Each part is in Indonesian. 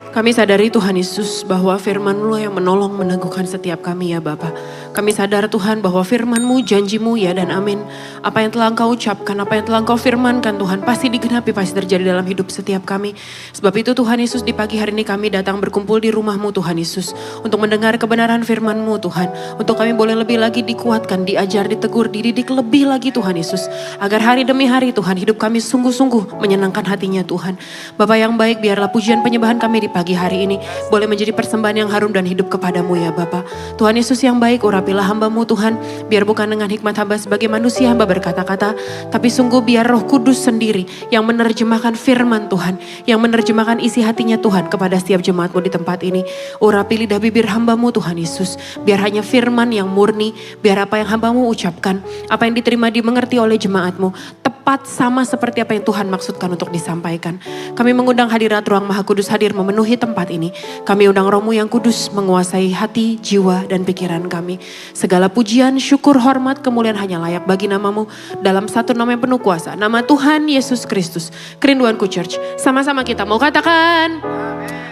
Kami sadari Tuhan Yesus bahwa firman-Mu yang menolong meneguhkan setiap kami ya Bapa. Kami sadar Tuhan bahwa firman-Mu, janji-Mu ya dan amin. Apa yang telah Engkau ucapkan, apa yang telah Engkau firmankan Tuhan pasti digenapi, pasti terjadi dalam hidup setiap kami. Sebab itu Tuhan Yesus di pagi hari ini kami datang berkumpul di rumah-Mu Tuhan Yesus. Untuk mendengar kebenaran firman-Mu Tuhan. Untuk kami boleh lebih lagi dikuatkan, diajar, ditegur, dididik lebih lagi Tuhan Yesus. Agar hari demi hari Tuhan hidup kami sungguh-sungguh menyenangkan hatinya Tuhan. Bapa yang baik, biarlah pujian penyembahan kami di pagi hari ini boleh menjadi persembahan yang harum dan hidup kepadamu ya Bapa. Tuhan Yesus yang baik, urapilah hamba-Mu Tuhan. Biar bukan dengan hikmat hamba sebagai manusia hamba berkata-kata, tapi sungguh biar Roh Kudus sendiri yang menerjemahkan firman Tuhan, yang menerjemahkan isi hatinya Tuhan kepada setiap jemaat-Mu di tempat ini. Urapi lidah bibir hamba-Mu Tuhan Yesus. Biar hanya firman yang murni, biar apa yang hamba-Mu ucapkan, apa yang diterima dimengerti oleh jemaat-Mu, tepat sama seperti apa yang Tuhan maksudkan untuk disampaikan. Kami mengundang hadirat Ruang Maha Kudus hadir memenuhi tempat ini. Kami undang Roh-Mu yang kudus menguasai hati, jiwa, dan pikiran kami. Segala pujian, syukur, hormat, kemuliaan hanya layak bagi nama-Mu dalam satu nama yang penuh kuasa. Nama Tuhan Yesus Kristus. Kerinduanku Church. Sama-sama kita mau katakan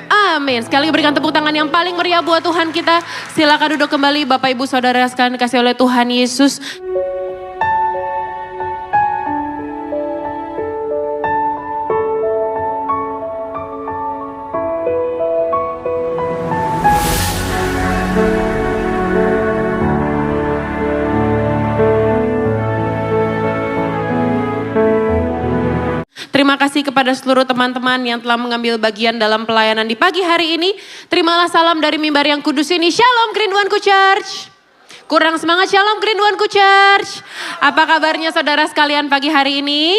amin. Sekali berikan tepuk tangan yang paling meriah buat Tuhan kita. Silakan duduk kembali Bapak Ibu Saudara sekalian dikasihi oleh Tuhan Yesus. Terima kasih kepada seluruh teman-teman yang telah mengambil bagian dalam pelayanan di pagi hari ini. Terimalah salam dari mimbar yang kudus ini. Shalom Kerinduanku Church. Kurang semangat, shalom Kerinduanku Church. Apa kabarnya saudara sekalian pagi hari ini?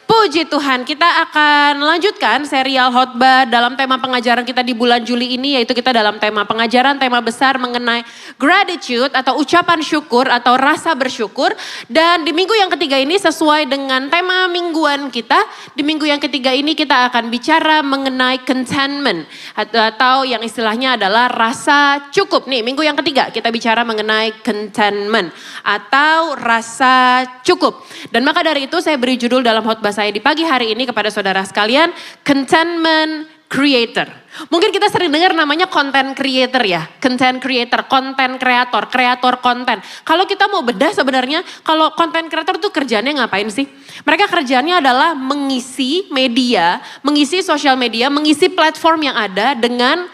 Puji Tuhan, kita akan lanjutkan serial khotbah dalam tema pengajaran kita di bulan Juli ini, yaitu kita dalam tema pengajaran, tema besar mengenai gratitude atau ucapan syukur atau rasa bersyukur. Dan di minggu yang ketiga ini sesuai dengan tema mingguan kita, di minggu yang ketiga ini kita akan bicara mengenai contentment atau yang istilahnya adalah rasa cukup. Nih, minggu yang ketiga kita bicara mengenai contentment atau rasa cukup. Dan maka dari itu saya beri judul dalam khotbah saya di pagi hari ini kepada saudara sekalian, Contentment Creator. Mungkin kita sering dengar namanya content creator ya, content creator, konten kreator, kreator konten. Kalau kita mau bedah sebenarnya, kalau content creator tuh kerjanya ngapain sih? Mereka kerjanya adalah mengisi media, mengisi sosial media, mengisi platform yang ada dengan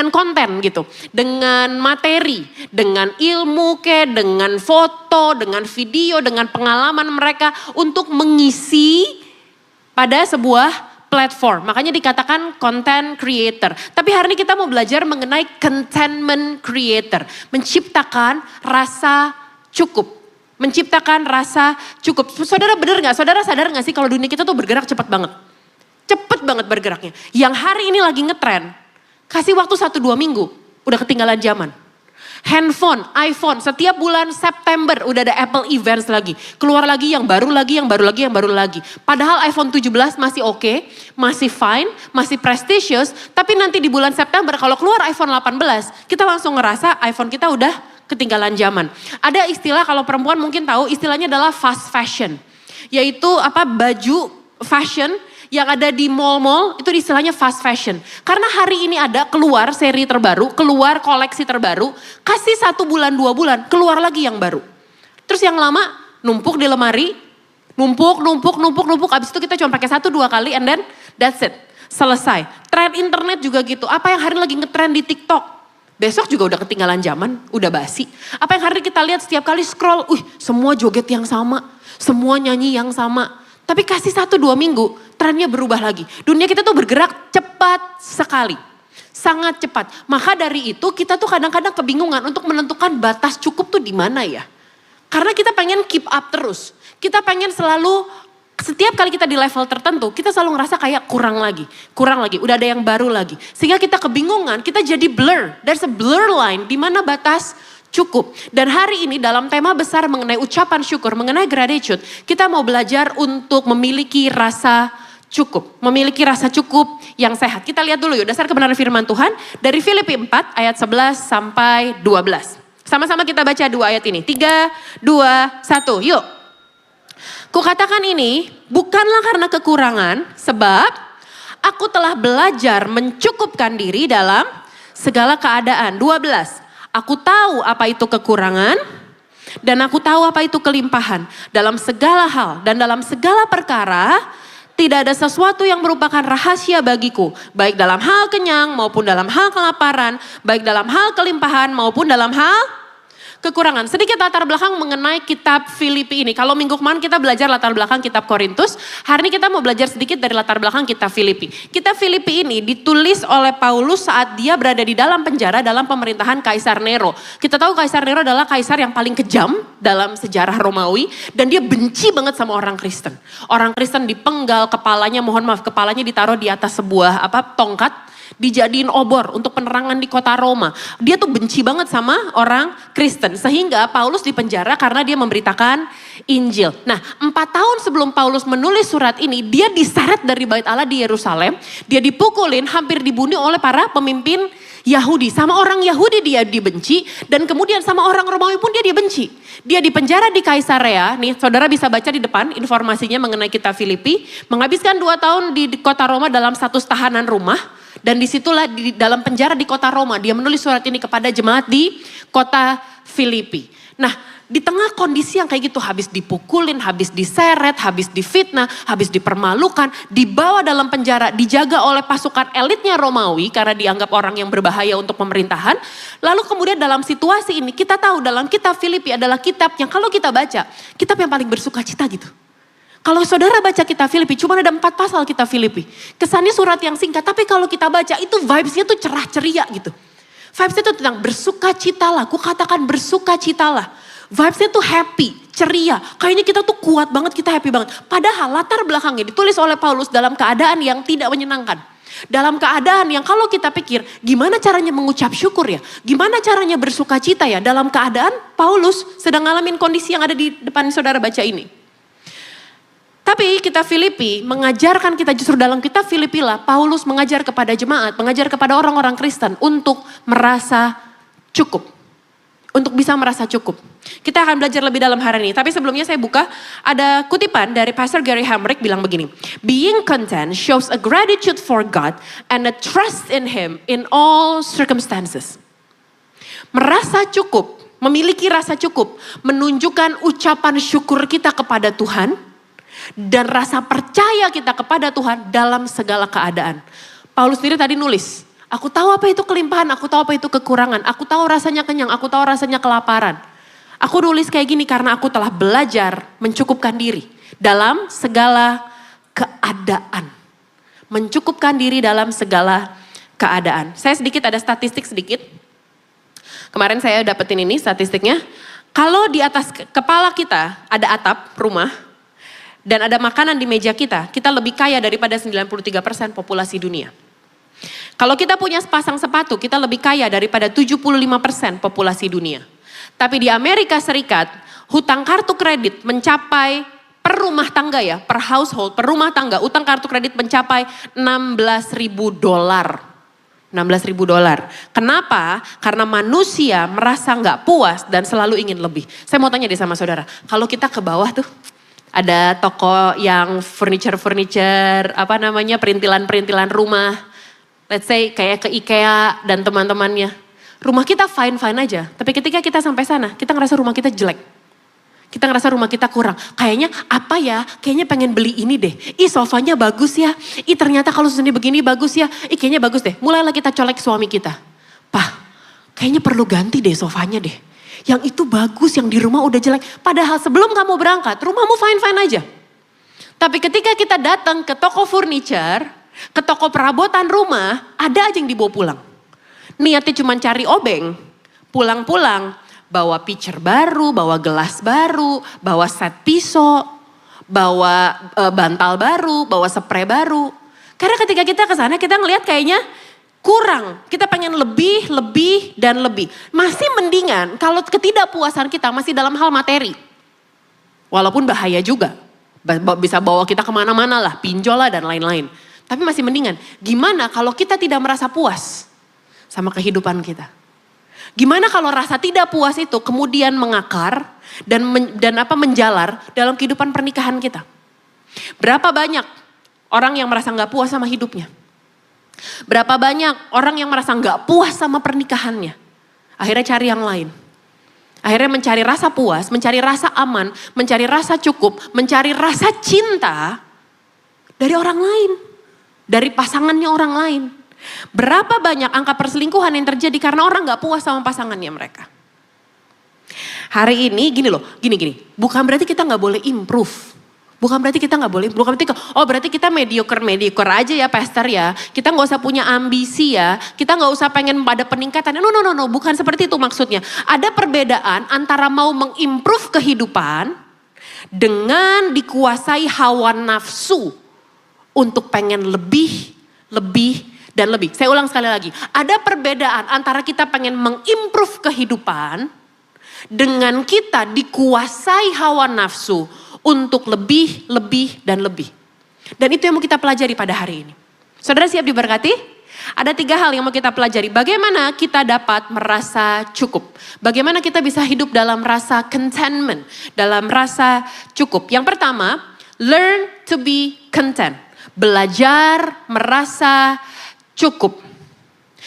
konten gitu, dengan materi, dengan ilmu dengan foto, dengan video, dengan pengalaman mereka untuk mengisi pada sebuah platform. Makanya dikatakan content creator. Tapi hari ini kita mau belajar mengenai contentment creator, menciptakan rasa cukup. Menciptakan rasa cukup. Saudara benar gak? Saudara sadar gak sih kalau dunia kita tuh bergerak cepat banget? Cepat banget bergeraknya. Yang hari ini lagi ngetren. Kasih waktu 1-2 minggu, udah ketinggalan zaman. Handphone, iPhone, setiap bulan September udah ada Apple Events lagi. Keluar lagi yang baru lagi, yang baru lagi, yang baru lagi. Padahal iPhone 17 masih oke, masih fine, masih prestigious. Tapi nanti di bulan September kalau keluar iPhone 18, kita langsung ngerasa iPhone kita udah ketinggalan zaman. Ada istilah kalau perempuan mungkin tahu, istilahnya adalah fast fashion. Yaitu baju fashion yang ada di mall-mall itu istilahnya fast fashion. Karena hari ini ada keluar seri terbaru, keluar koleksi terbaru, kasih 1 bulan 2 bulan, keluar lagi yang baru. Terus yang lama numpuk di lemari, numpuk, abis itu kita cuma pakai 1-2 kali and then that's it. Selesai. Tren internet juga gitu, apa yang hari ini lagi ngetren di TikTok, besok juga udah ketinggalan zaman, udah basi. Apa yang hari ini kita lihat setiap kali scroll, semua joget yang sama, semua nyanyi yang sama. Tapi kasih 1-2 minggu, trennya berubah lagi. Dunia kita tuh bergerak cepat sekali. Sangat cepat. Maka dari itu kita tuh kadang-kadang kebingungan untuk menentukan batas cukup tuh di mana ya. Karena kita pengen keep up terus. Kita pengen selalu, setiap kali kita di level tertentu, kita selalu ngerasa kayak kurang lagi. Udah ada yang baru lagi. Sehingga kita kebingungan, kita jadi blur. There's a blur line di mana batas cukup. Dan hari ini dalam tema besar mengenai ucapan syukur, mengenai gratitude, kita mau belajar untuk memiliki rasa cukup. Memiliki rasa cukup yang sehat. Kita lihat dulu yuk dasar kebenaran firman Tuhan dari Filipi 4 ayat 11 sampai 12. Sama-sama kita baca 2 ayat ini. 3, 2, 1 yuk. Kukatakan ini bukanlah karena kekurangan, sebab Aku telah belajar mencukupkan diri dalam segala keadaan. 12. Aku tahu apa itu kekurangan dan aku tahu apa itu kelimpahan. Dalam segala hal dan dalam segala perkara tidak ada sesuatu yang merupakan rahasia bagiku. Baik dalam hal kenyang maupun dalam hal kelaparan. Baik dalam hal kelimpahan maupun dalam hal kekurangan. Sedikit latar belakang mengenai kitab Filipi ini. Kalau minggu kemarin kita belajar latar belakang kitab Korintus, hari ini kita mau belajar sedikit dari latar belakang kitab Filipi. Kitab Filipi ini ditulis oleh Paulus saat dia berada di dalam penjara dalam pemerintahan Kaisar Nero. Kita tahu Kaisar Nero adalah kaisar yang paling kejam dalam sejarah Romawi dan dia benci banget sama orang Kristen. Orang Kristen dipenggal kepalanya, kepalanya ditaruh di atas sebuah tongkat, dijadiin obor untuk penerangan di kota Roma. Dia tuh benci banget sama orang Kristen. Sehingga Paulus dipenjara karena dia memberitakan Injil. Nah, 4 tahun sebelum Paulus menulis surat ini, dia diseret dari Bait Allah di Yerusalem. Dia dipukulin, hampir dibunuh oleh para pemimpin Yahudi. Sama orang Yahudi dia dibenci, dan kemudian sama orang Romawi pun dia dibenci. Dia dipenjara di Kaisarea. Nih, saudara bisa baca di depan informasinya mengenai kitab Filipi. Menghabiskan 2 tahun di kota Roma dalam status tahanan rumah. Dan disitulah di dalam penjara di kota Roma, dia menulis surat ini kepada jemaat di kota Filipi. Nah, di tengah kondisi yang kayak gitu, habis dipukulin, habis diseret, habis difitnah, habis dipermalukan, dibawa dalam penjara, dijaga oleh pasukan elitnya Romawi karena dianggap orang yang berbahaya untuk pemerintahan. Lalu kemudian dalam situasi ini kita tahu dalam kitab Filipi adalah kitab yang kalau kita baca, kitab yang paling bersuka cita gitu. Kalau saudara baca kitab Filipi, cuma ada 4 pasal kitab Filipi. Kesannya surat yang singkat, tapi kalau kita baca itu vibes-nya tuh cerah ceria gitu. Vibes-nya tuh tentang bersukacitalah, aku katakan bersukacitalah. Vibes-nya tuh happy, ceria. Kayaknya kita tuh kuat banget, kita happy banget. Padahal latar belakangnya ditulis oleh Paulus dalam keadaan yang tidak menyenangkan. Dalam keadaan yang kalau kita pikir, gimana caranya mengucap syukur ya? Gimana caranya bersukacita ya? Dalam keadaan Paulus sedang ngalamin kondisi yang ada di depan saudara baca ini. Tapi kitab Filipi mengajarkan kita justru dalam kitab Filipi lah Paulus mengajar kepada jemaat, mengajar kepada orang-orang Kristen untuk merasa cukup. Untuk bisa merasa cukup. Kita akan belajar lebih dalam hari ini. Tapi sebelumnya saya buka ada kutipan dari Pastor Gary Hamrick bilang begini. Being content shows a gratitude for God and a trust in Him in all circumstances. Merasa cukup, memiliki rasa cukup, menunjukkan ucapan syukur kita kepada Tuhan. Dan rasa percaya kita kepada Tuhan dalam segala keadaan. Paulus sendiri tadi nulis, aku tahu apa itu kelimpahan, aku tahu apa itu kekurangan, aku tahu rasanya kenyang, aku tahu rasanya kelaparan. Aku nulis kayak gini karena aku telah belajar mencukupkan diri dalam segala keadaan. Mencukupkan diri dalam segala keadaan. Saya sedikit ada statistik sedikit. Kemarin saya dapetin ini statistiknya. Kalau di atas kepala kita ada atap rumah, dan ada makanan di meja kita lebih kaya daripada 93% populasi dunia. Kalau kita punya sepasang sepatu, kita lebih kaya daripada 75% populasi dunia. Tapi di Amerika Serikat, hutang kartu kredit mencapai per rumah tangga ya, per household, per rumah tangga, utang kartu kredit mencapai $16.000. $16.000. Kenapa? Karena manusia merasa nggak puas dan selalu ingin lebih. Saya mau tanya deh sama saudara, kalau kita ke bawah tuh, ada toko yang furniture, perintilan rumah. Let's say kayak ke IKEA dan teman-temannya. Rumah kita fine-fine aja. Tapi ketika kita sampai sana, kita ngerasa rumah kita jelek. Kita ngerasa rumah kita kurang. Kayaknya apa ya, kayaknya pengen beli ini deh. Ih sofanya bagus ya. Ih ternyata kalau seni begini bagus ya. Ih kayaknya bagus deh. Mulailah kita colek suami kita. Pak, kayaknya perlu ganti deh sofanya deh. Yang itu bagus, yang di rumah udah jelek. Padahal sebelum kamu berangkat, rumahmu fine-fine aja. Tapi ketika kita datang ke toko furniture, ke toko perabotan rumah, ada aja yang dibawa pulang. Niatnya cuma cari obeng, pulang-pulang, bawa pitcher baru, bawa gelas baru, bawa set pisau, bawa bantal baru, bawa spray baru. Karena ketika kita ke sana, kita ngelihat kayaknya kurang, kita pengen lebih, dan lebih. Masih mendingan kalau ketidakpuasan kita masih dalam hal materi. Walaupun bahaya juga. Bisa bawa kita kemana-mana lah, pinjol lah dan lain-lain. Tapi masih mendingan, gimana kalau kita tidak merasa puas sama kehidupan kita? Gimana kalau rasa tidak puas itu kemudian mengakar dan menjalar dalam kehidupan pernikahan kita? Berapa banyak orang yang merasa gak puas sama hidupnya? Berapa banyak orang yang merasa gak puas sama pernikahannya? Akhirnya cari yang lain. Akhirnya mencari rasa puas, mencari rasa aman, mencari rasa cukup, mencari rasa cinta dari orang lain. Dari pasangannya orang lain. Berapa banyak angka perselingkuhan yang terjadi karena orang gak puas sama pasangannya mereka. Hari ini gini loh, gini. Bukan berarti kita gak boleh improve. Bukan berarti kita gak boleh, bukan berarti, berarti kita mediocre aja ya pastor ya. Kita gak usah punya ambisi ya. Kita gak usah pengen pada peningkatan. No, bukan seperti itu maksudnya. Ada perbedaan antara mau mengimprove kehidupan dengan dikuasai hawa nafsu untuk pengen lebih, dan lebih. Saya ulang sekali lagi. Ada perbedaan antara kita pengen mengimprove kehidupan dengan kita dikuasai hawa nafsu untuk lebih, dan lebih. Dan itu yang mau kita pelajari pada hari ini. Saudara siap diberkati? Ada 3 hal yang mau kita pelajari. Bagaimana kita dapat merasa cukup. Bagaimana kita bisa hidup dalam rasa contentment. Dalam rasa cukup. Yang pertama, learn to be content. Belajar merasa cukup.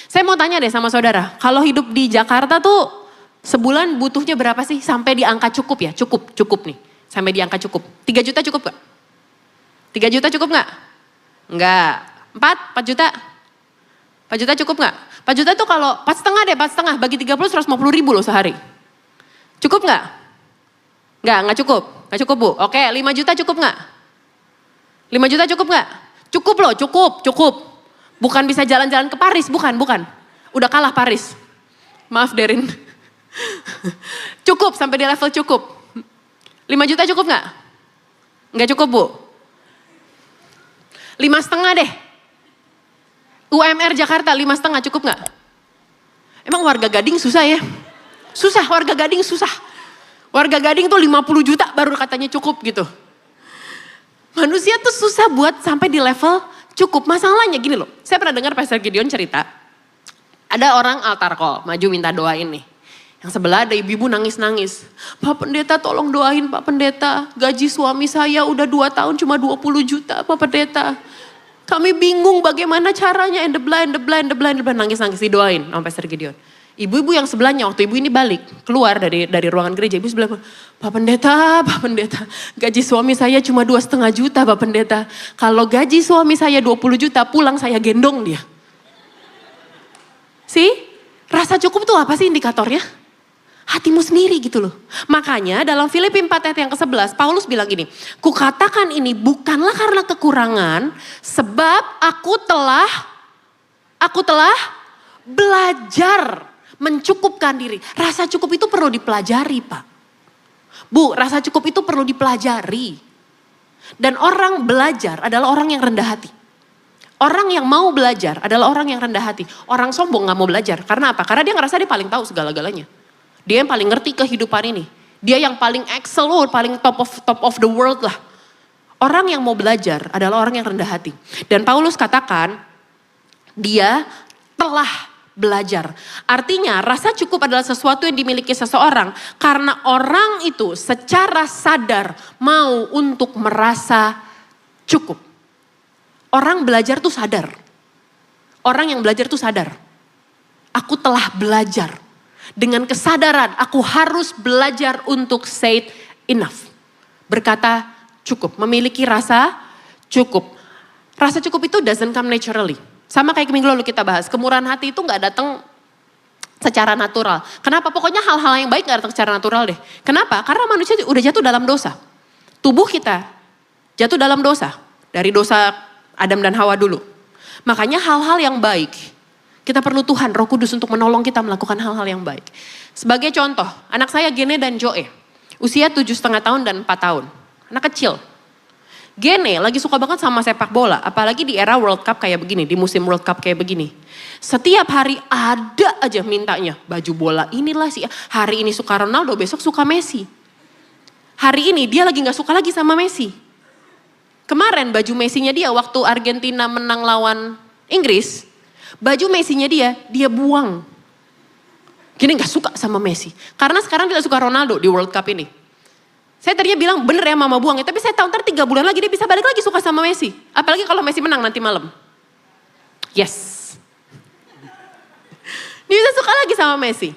Saya mau tanya deh sama saudara. Kalau hidup di Jakarta tuh sebulan butuhnya berapa sih? Sampai di angka cukup ya? Cukup nih. Sampai di angka cukup. 3 juta cukup gak? 3 juta cukup gak? Enggak. 4 juta? 4 juta cukup gak? 4 juta tuh kalau 4,5 deh, 4,5. Bagi 30 150 ribu loh sehari. Cukup gak? Enggak cukup. Gak cukup Bu. Oke 5 juta cukup gak? 5 juta cukup gak? Cukup loh, cukup. Bukan bisa jalan-jalan ke Paris, bukan. Udah kalah Paris. Maaf Derin. Cukup, sampai di level cukup. 5 juta cukup gak? Gak cukup Bu. 5,5 deh. UMR Jakarta 5,5 cukup gak? Emang warga Gading susah ya? Susah, warga Gading susah. Warga Gading tuh 50 juta baru katanya cukup gitu. Manusia tuh susah buat sampai di level cukup. Masalahnya gini loh, saya pernah dengar Pastor Gideon cerita. Ada orang altar call, maju minta doain nih. Yang sebelah ada ibu-ibu nangis-nangis. Pak Pendeta tolong doain Pak Pendeta. Gaji suami saya udah 2 tahun cuma 20 juta Pak Pendeta. Kami bingung bagaimana caranya. And the blind. Nangis-nangis didoain sama Pastor Gideon. Ibu-ibu yang sebelahnya waktu ibu ini balik. Keluar dari ruangan gereja. Ibu sebelah, Pak Pendeta. Gaji suami saya cuma 2,5 juta Pak Pendeta. Kalau gaji suami saya 20 juta pulang saya gendong dia. Rasa cukup tuh apa sih indikatornya? Hatimu sendiri gitu loh. Makanya dalam Filipi 4 ayat yang ke-11 Paulus bilang gini. Kukatakan ini bukanlah karena kekurangan. Sebab aku telah belajar mencukupkan diri. Rasa cukup itu perlu dipelajari Pak. Bu, rasa cukup itu perlu dipelajari. Dan orang belajar adalah orang yang rendah hati. Orang yang mau belajar adalah orang yang rendah hati. Orang sombong gak mau belajar. Karena apa? Karena dia ngerasa dia paling tahu segala-galanya. Dia yang paling ngerti kehidupan ini. Dia yang paling excel, paling top of the world lah. Orang yang mau belajar adalah orang yang rendah hati. Dan Paulus katakan, dia telah belajar. Artinya rasa cukup adalah sesuatu yang dimiliki seseorang. Karena orang itu secara sadar mau untuk merasa cukup. Orang belajar tuh sadar. Orang yang belajar tuh sadar. Aku telah belajar. Dengan kesadaran aku harus belajar untuk say enough. Berkata cukup. Memiliki rasa cukup. Rasa cukup itu doesn't come naturally. Sama kayak minggu lalu kita bahas. Kemurahan hati itu gak datang secara natural. Kenapa? Pokoknya hal-hal yang baik gak datang secara natural deh. Kenapa? Karena manusia udah jatuh dalam dosa. Tubuh kita jatuh dalam dosa. Dari dosa Adam dan Hawa dulu. Makanya hal-hal yang baik. Kita perlu Tuhan, Roh Kudus untuk menolong kita melakukan hal-hal yang baik. Sebagai contoh, anak saya Gene dan Joe. Usia 7,5 tahun dan 4 tahun. Anak kecil. Gene lagi suka banget sama sepak bola. Apalagi di era World Cup kayak begini. Di musim World Cup kayak begini. Setiap hari ada aja mintanya. Baju bola inilah sih. Hari ini suka Ronaldo, besok suka Messi. Hari ini dia lagi gak suka lagi sama Messi. Kemarin baju Messinya dia waktu Argentina menang lawan Inggris. Baju Messinya dia buang. Gini gak suka sama Messi. Karena sekarang dia suka Ronaldo di World Cup ini. Saya tadinya bilang bener ya mama buang ya, tapi saya tahu ntar 3 bulan lagi dia bisa balik lagi suka sama Messi. Apalagi kalau Messi menang nanti malam. Yes. Dia bisa suka lagi sama Messi.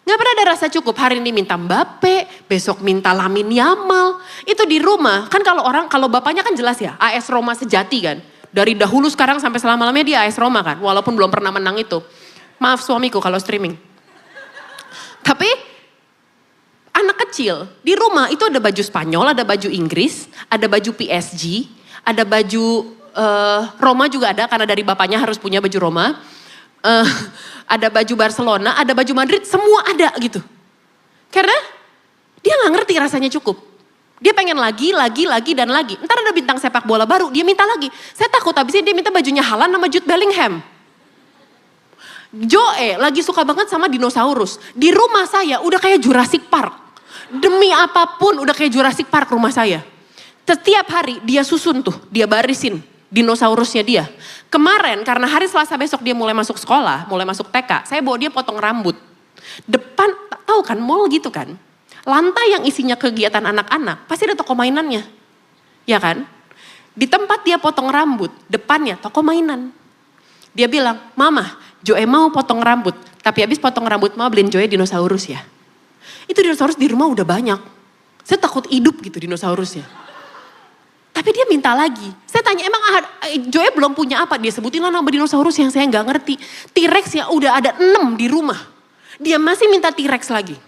Gak pernah ada rasa cukup, hari ini minta Mbappe, besok minta Lamine Yamal. Itu di rumah, kan kalau bapaknya kan jelas ya, AS Roma sejati kan. Dari dahulu sekarang sampai selama-lamanya dia AS Roma kan, walaupun belum pernah menang itu. Maaf suamiku kalau streaming. Tapi anak kecil di rumah itu ada baju Spanyol, ada baju Inggris, ada baju PSG, ada baju Roma juga ada karena dari bapaknya harus punya baju Roma. Ada baju Barcelona, ada baju Madrid, semua ada gitu. Karena dia gak ngerti rasanya cukup. Dia pengen lagi, dan lagi. Ntar ada bintang sepak bola baru, dia minta lagi. Saya takut habis ini dia minta bajunya Haaland sama Jude Bellingham. Joe lagi suka banget sama dinosaurus. Di rumah saya udah kayak Jurassic Park. Demi apapun udah kayak Jurassic Park rumah saya. Setiap hari dia susun tuh, dia barisin dinosaurusnya dia. Kemarin karena hari Selasa besok dia mulai masuk sekolah, mulai masuk TK, saya bawa dia potong rambut. Depan, tahu kan mall gitu kan, lantai yang isinya kegiatan anak-anak, pasti ada toko mainannya. Ya kan? Di tempat dia potong rambut, depannya toko mainan. Dia bilang, Mama, Joe mau potong rambut, tapi habis potong rambut mau beliin Joe dinosaurus ya. Itu dinosaurus di rumah udah banyak. Saya takut hidup gitu dinosaurusnya. Tapi dia minta lagi. Saya tanya emang Joe belum punya apa? Dia sebutin lah nama dinosaurus yang saya nggak ngerti. T-Rex ya udah ada 6 di rumah. Dia masih minta T-Rex lagi.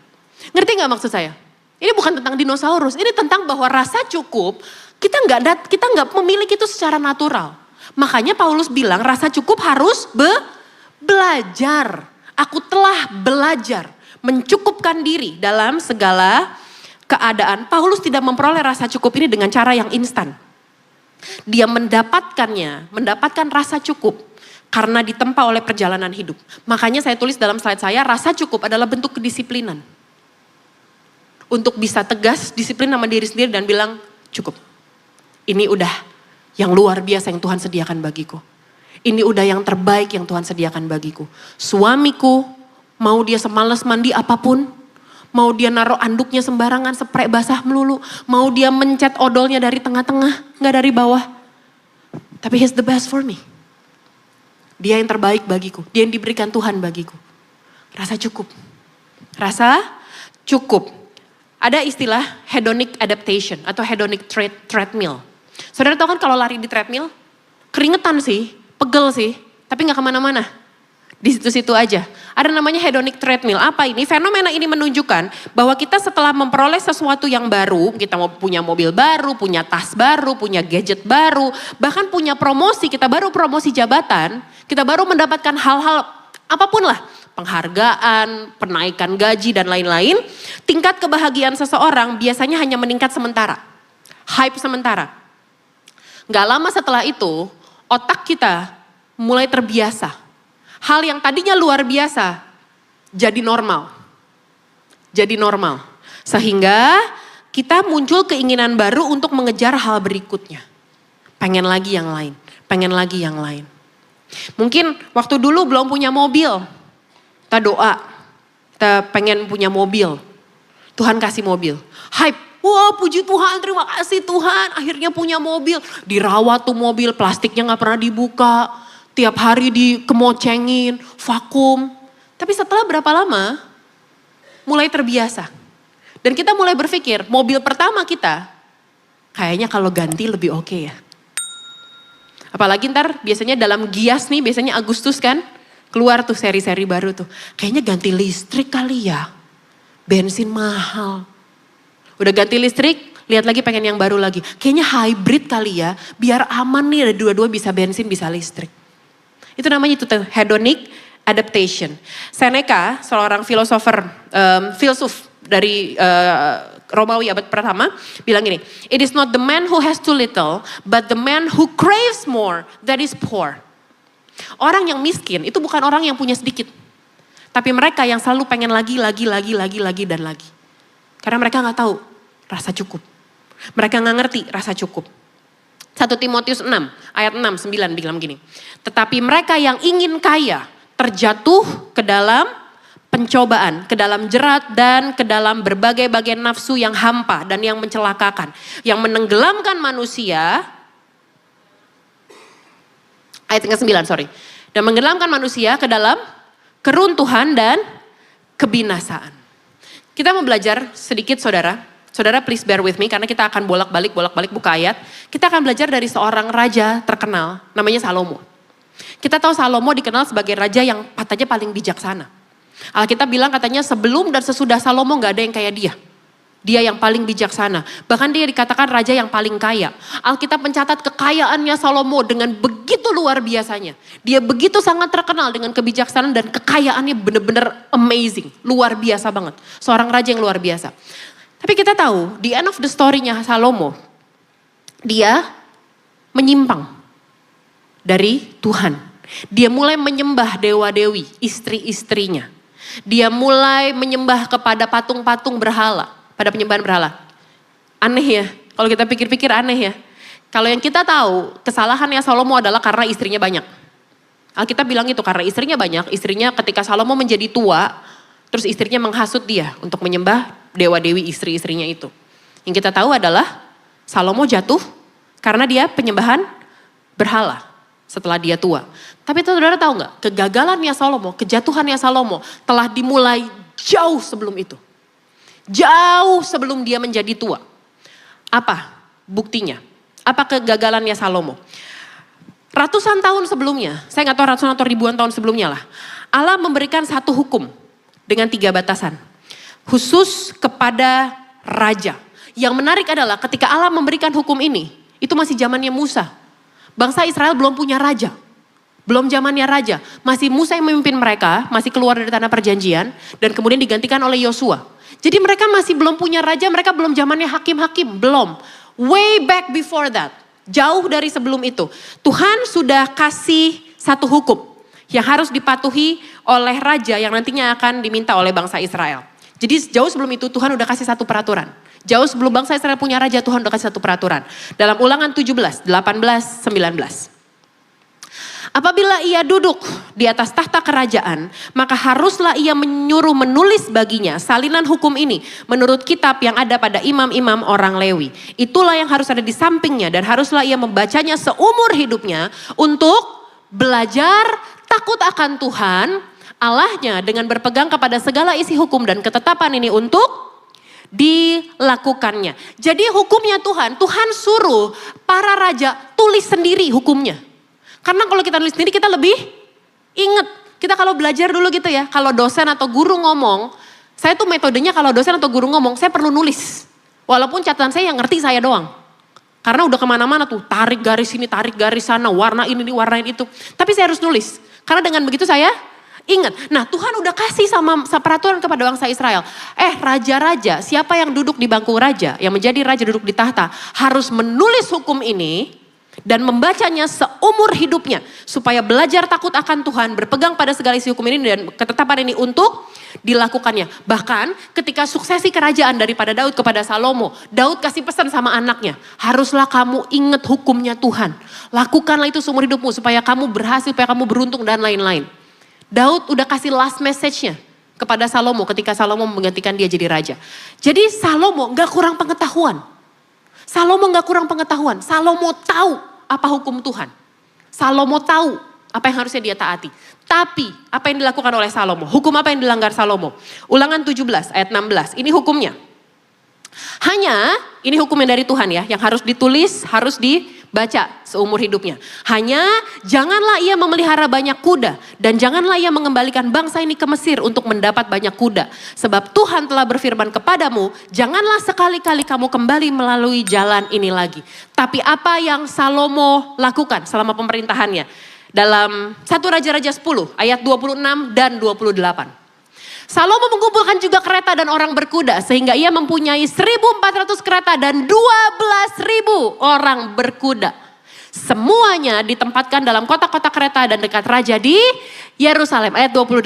Ngerti nggak maksud saya? Ini bukan tentang dinosaurus. Ini tentang bahwa rasa cukup kita nggak memiliki itu secara natural. Makanya Paulus bilang rasa cukup harus belajar. Aku telah belajar mencukupkan diri dalam segala keadaan. Paulus tidak memperoleh rasa cukup ini dengan cara yang instan. Dia mendapatkan rasa cukup karena ditempa oleh perjalanan hidup. Makanya saya tulis dalam slide saya, rasa cukup adalah bentuk kedisiplinan. Untuk bisa tegas, disiplin sama diri sendiri dan bilang, cukup. Ini udah yang luar biasa yang Tuhan sediakan bagiku. Ini udah yang terbaik yang Tuhan sediakan bagiku. Suamiku, mau dia semalas mandi apapun, mau dia naruh anduknya sembarangan, spray basah melulu. Mau dia mencet odolnya dari tengah-tengah, gak dari bawah. Tapi he's the best for me. Dia yang terbaik bagiku. Dia yang diberikan Tuhan bagiku. Rasa cukup. Rasa cukup. Ada istilah hedonic adaptation atau hedonic treadmill. Saudara tahu kan kalau lari di treadmill, keringetan sih, pegel sih, tapi gak kemana-mana. Di situ-situ aja. Ada namanya hedonic treadmill. Apa ini? Fenomena ini menunjukkan bahwa kita setelah memperoleh sesuatu yang baru, kita mau punya mobil baru, punya tas baru, punya gadget baru, bahkan punya promosi, kita baru promosi jabatan, kita baru mendapatkan hal-hal apapun lah, penghargaan, penaikan gaji dan lain-lain, tingkat kebahagiaan seseorang biasanya hanya meningkat sementara. Hype sementara. Gak lama setelah itu, otak kita mulai terbiasa. Hal yang tadinya luar biasa jadi normal. Jadi normal. Sehingga kita muncul keinginan baru untuk mengejar hal berikutnya. Pengen lagi yang lain, pengen lagi yang lain. Mungkin waktu dulu belum punya mobil, kita doa, kita pengen punya mobil. Tuhan kasih mobil. Hype, wah puji Tuhan, terima kasih Tuhan, akhirnya punya mobil. Dirawat tuh mobil, plastiknya gak pernah dibuka. Tiap hari dikemocengin, vakum. Tapi setelah berapa lama, mulai terbiasa. Dan kita mulai berpikir, mobil pertama kita, kayaknya kalau ganti lebih oke ya. Apalagi ntar biasanya dalam Gias nih, biasanya Agustus kan, keluar tuh seri-seri baru tuh. Kayaknya ganti listrik kali ya, bensin mahal. Udah ganti listrik, lihat lagi pengen yang baru lagi. Kayaknya hybrid kali ya, biar aman nih ada dua-dua bisa bensin bisa listrik. Itu namanya itu hedonic adaptation. Seneca, seorang filsuf dari Romawi abad pertama, bilang gini, it is not the man who has too little, but the man who craves more that is poor. Orang yang miskin itu bukan orang yang punya sedikit, tapi mereka yang selalu pengen lagi dan lagi. Karena mereka nggak tahu rasa cukup. Mereka nggak ngerti rasa cukup. 1 Timotius 6 ayat 6-9 bilang gini. Tetapi mereka yang ingin kaya terjatuh ke dalam pencobaan, ke dalam jerat dan ke dalam berbagai bagian nafsu yang hampa dan yang mencelakakan. Yang menenggelamkan manusia, ayat ke-9 sorry. Dan menenggelamkan manusia ke dalam keruntuhan dan kebinasaan. Kita mau belajar sedikit saudara. Saudara please bear with me karena kita akan bolak-balik buka ayat. Kita akan belajar dari seorang raja terkenal namanya Salomo. Kita tahu Salomo dikenal sebagai raja yang katanya paling bijaksana. Alkitab bilang katanya sebelum dan sesudah Salomo gak ada yang kayak dia. Dia yang paling bijaksana. Bahkan dia dikatakan raja yang paling kaya. Alkitab mencatat kekayaannya Salomo dengan begitu luar biasanya. Dia begitu sangat terkenal dengan kebijaksanaan dan kekayaannya benar-benar amazing. Luar biasa banget. Seorang raja yang luar biasa. Tapi kita tahu di end of the story-nya Salomo, dia menyimpang dari Tuhan. Dia mulai menyembah dewa-dewi, istri-istrinya. Dia mulai menyembah kepada patung-patung berhala, pada penyembahan berhala. Aneh ya, kalau kita pikir-pikir aneh ya. Kalau yang kita tahu, kesalahannya Salomo adalah karena istrinya banyak. Alkitab bilang itu karena istrinya banyak, istrinya ketika Salomo menjadi tua, terus istrinya menghasut dia untuk menyembah dewa-dewi istri-istrinya itu. Yang kita tahu adalah Salomo jatuh karena dia penyembahan berhala setelah dia tua. Tapi saudara tahu nggak, kegagalannya Salomo, kejatuhannya Salomo telah dimulai jauh sebelum itu. Jauh sebelum dia menjadi tua. Apa buktinya? Apa kegagalannya Salomo? Ratusan tahun sebelumnya, saya nggak tahu ratusan atau ribuan tahun sebelumnya lah. Allah memberikan satu hukum dengan 3 batasan. Khusus kepada raja. Yang menarik adalah ketika Allah memberikan hukum ini, itu masih zamannya Musa. Bangsa Israel belum punya raja. Belum zamannya raja. Masih Musa yang memimpin mereka, masih keluar dari tanah perjanjian, dan kemudian digantikan oleh Yosua. Jadi mereka masih belum punya raja, mereka belum zamannya hakim-hakim, belum. Way back before that. Jauh dari sebelum itu. Tuhan sudah kasih satu hukum yang harus dipatuhi oleh raja yang nantinya akan diminta oleh bangsa Israel. Jadi jauh sebelum itu Tuhan udah kasih satu peraturan. Jauh sebelum bangsa Israel punya raja, Tuhan udah kasih satu peraturan. Dalam Ulangan 17, 18, 19. Apabila ia duduk di atas tahta kerajaan, maka haruslah ia menulis baginya salinan hukum ini menurut kitab yang ada pada imam-imam orang Lewi. Itulah yang harus ada di sampingnya dan haruslah ia membacanya seumur hidupnya untuk belajar takut akan Tuhan Allahnya dengan berpegang kepada segala isi hukum dan ketetapan ini untuk dilakukannya. Jadi hukumnya Tuhan suruh para raja tulis sendiri hukumnya. Karena kalau kita nulis sendiri kita lebih inget. Kita kalau belajar dulu gitu ya, kalau dosen atau guru ngomong, saya tuh metodenya kalau dosen atau guru ngomong, saya perlu nulis. Walaupun catatan saya yang ngerti saya doang. Karena udah kemana-mana tuh, tarik garis ini, tarik garis sana, warna ini, warnain itu. Tapi saya harus nulis. Karena dengan begitu saya ingat. Nah Tuhan udah kasih sama peraturan kepada bangsa Israel. Raja-raja, siapa yang duduk di bangku raja, yang menjadi raja duduk di tahta, harus menulis hukum ini dan membacanya seumur hidupnya. Supaya belajar takut akan Tuhan, berpegang pada segala isi hukum ini dan ketetapan ini untuk dilakukannya. Bahkan ketika suksesi kerajaan daripada Daud kepada Salomo, Daud kasih pesan sama anaknya, haruslah kamu ingat hukumnya Tuhan. Lakukanlah itu seumur hidupmu supaya kamu berhasil, supaya kamu beruntung dan lain-lain. Daud udah kasih last message-nya kepada Salomo ketika Salomo menggantikan dia jadi raja. Jadi Salomo gak kurang pengetahuan. Salomo tahu apa hukum Tuhan. Salomo tahu apa yang harusnya dia taati. Tapi apa yang dilakukan oleh Salomo? Hukum apa yang dilanggar Salomo? Ulangan 17 ayat 16. Ini hukumnya. Hanya, ini hukumnya dari Tuhan ya, yang harus ditulis, harus dibaca seumur hidupnya. Hanya janganlah ia memelihara banyak kuda dan janganlah ia mengembalikan bangsa ini ke Mesir untuk mendapat banyak kuda. Sebab Tuhan telah berfirman kepadamu, janganlah sekali-kali kamu kembali melalui jalan ini lagi. Tapi apa yang Salomo lakukan selama pemerintahannya? Dalam 1 Raja-Raja 10 ayat 26 dan 28. Salomo mengumpulkan juga kereta dan orang berkuda sehingga ia mempunyai 1.400 kereta dan 12.000 orang berkuda. Semuanya ditempatkan dalam kota-kota kereta dan dekat raja di Yerusalem. Ayat 28.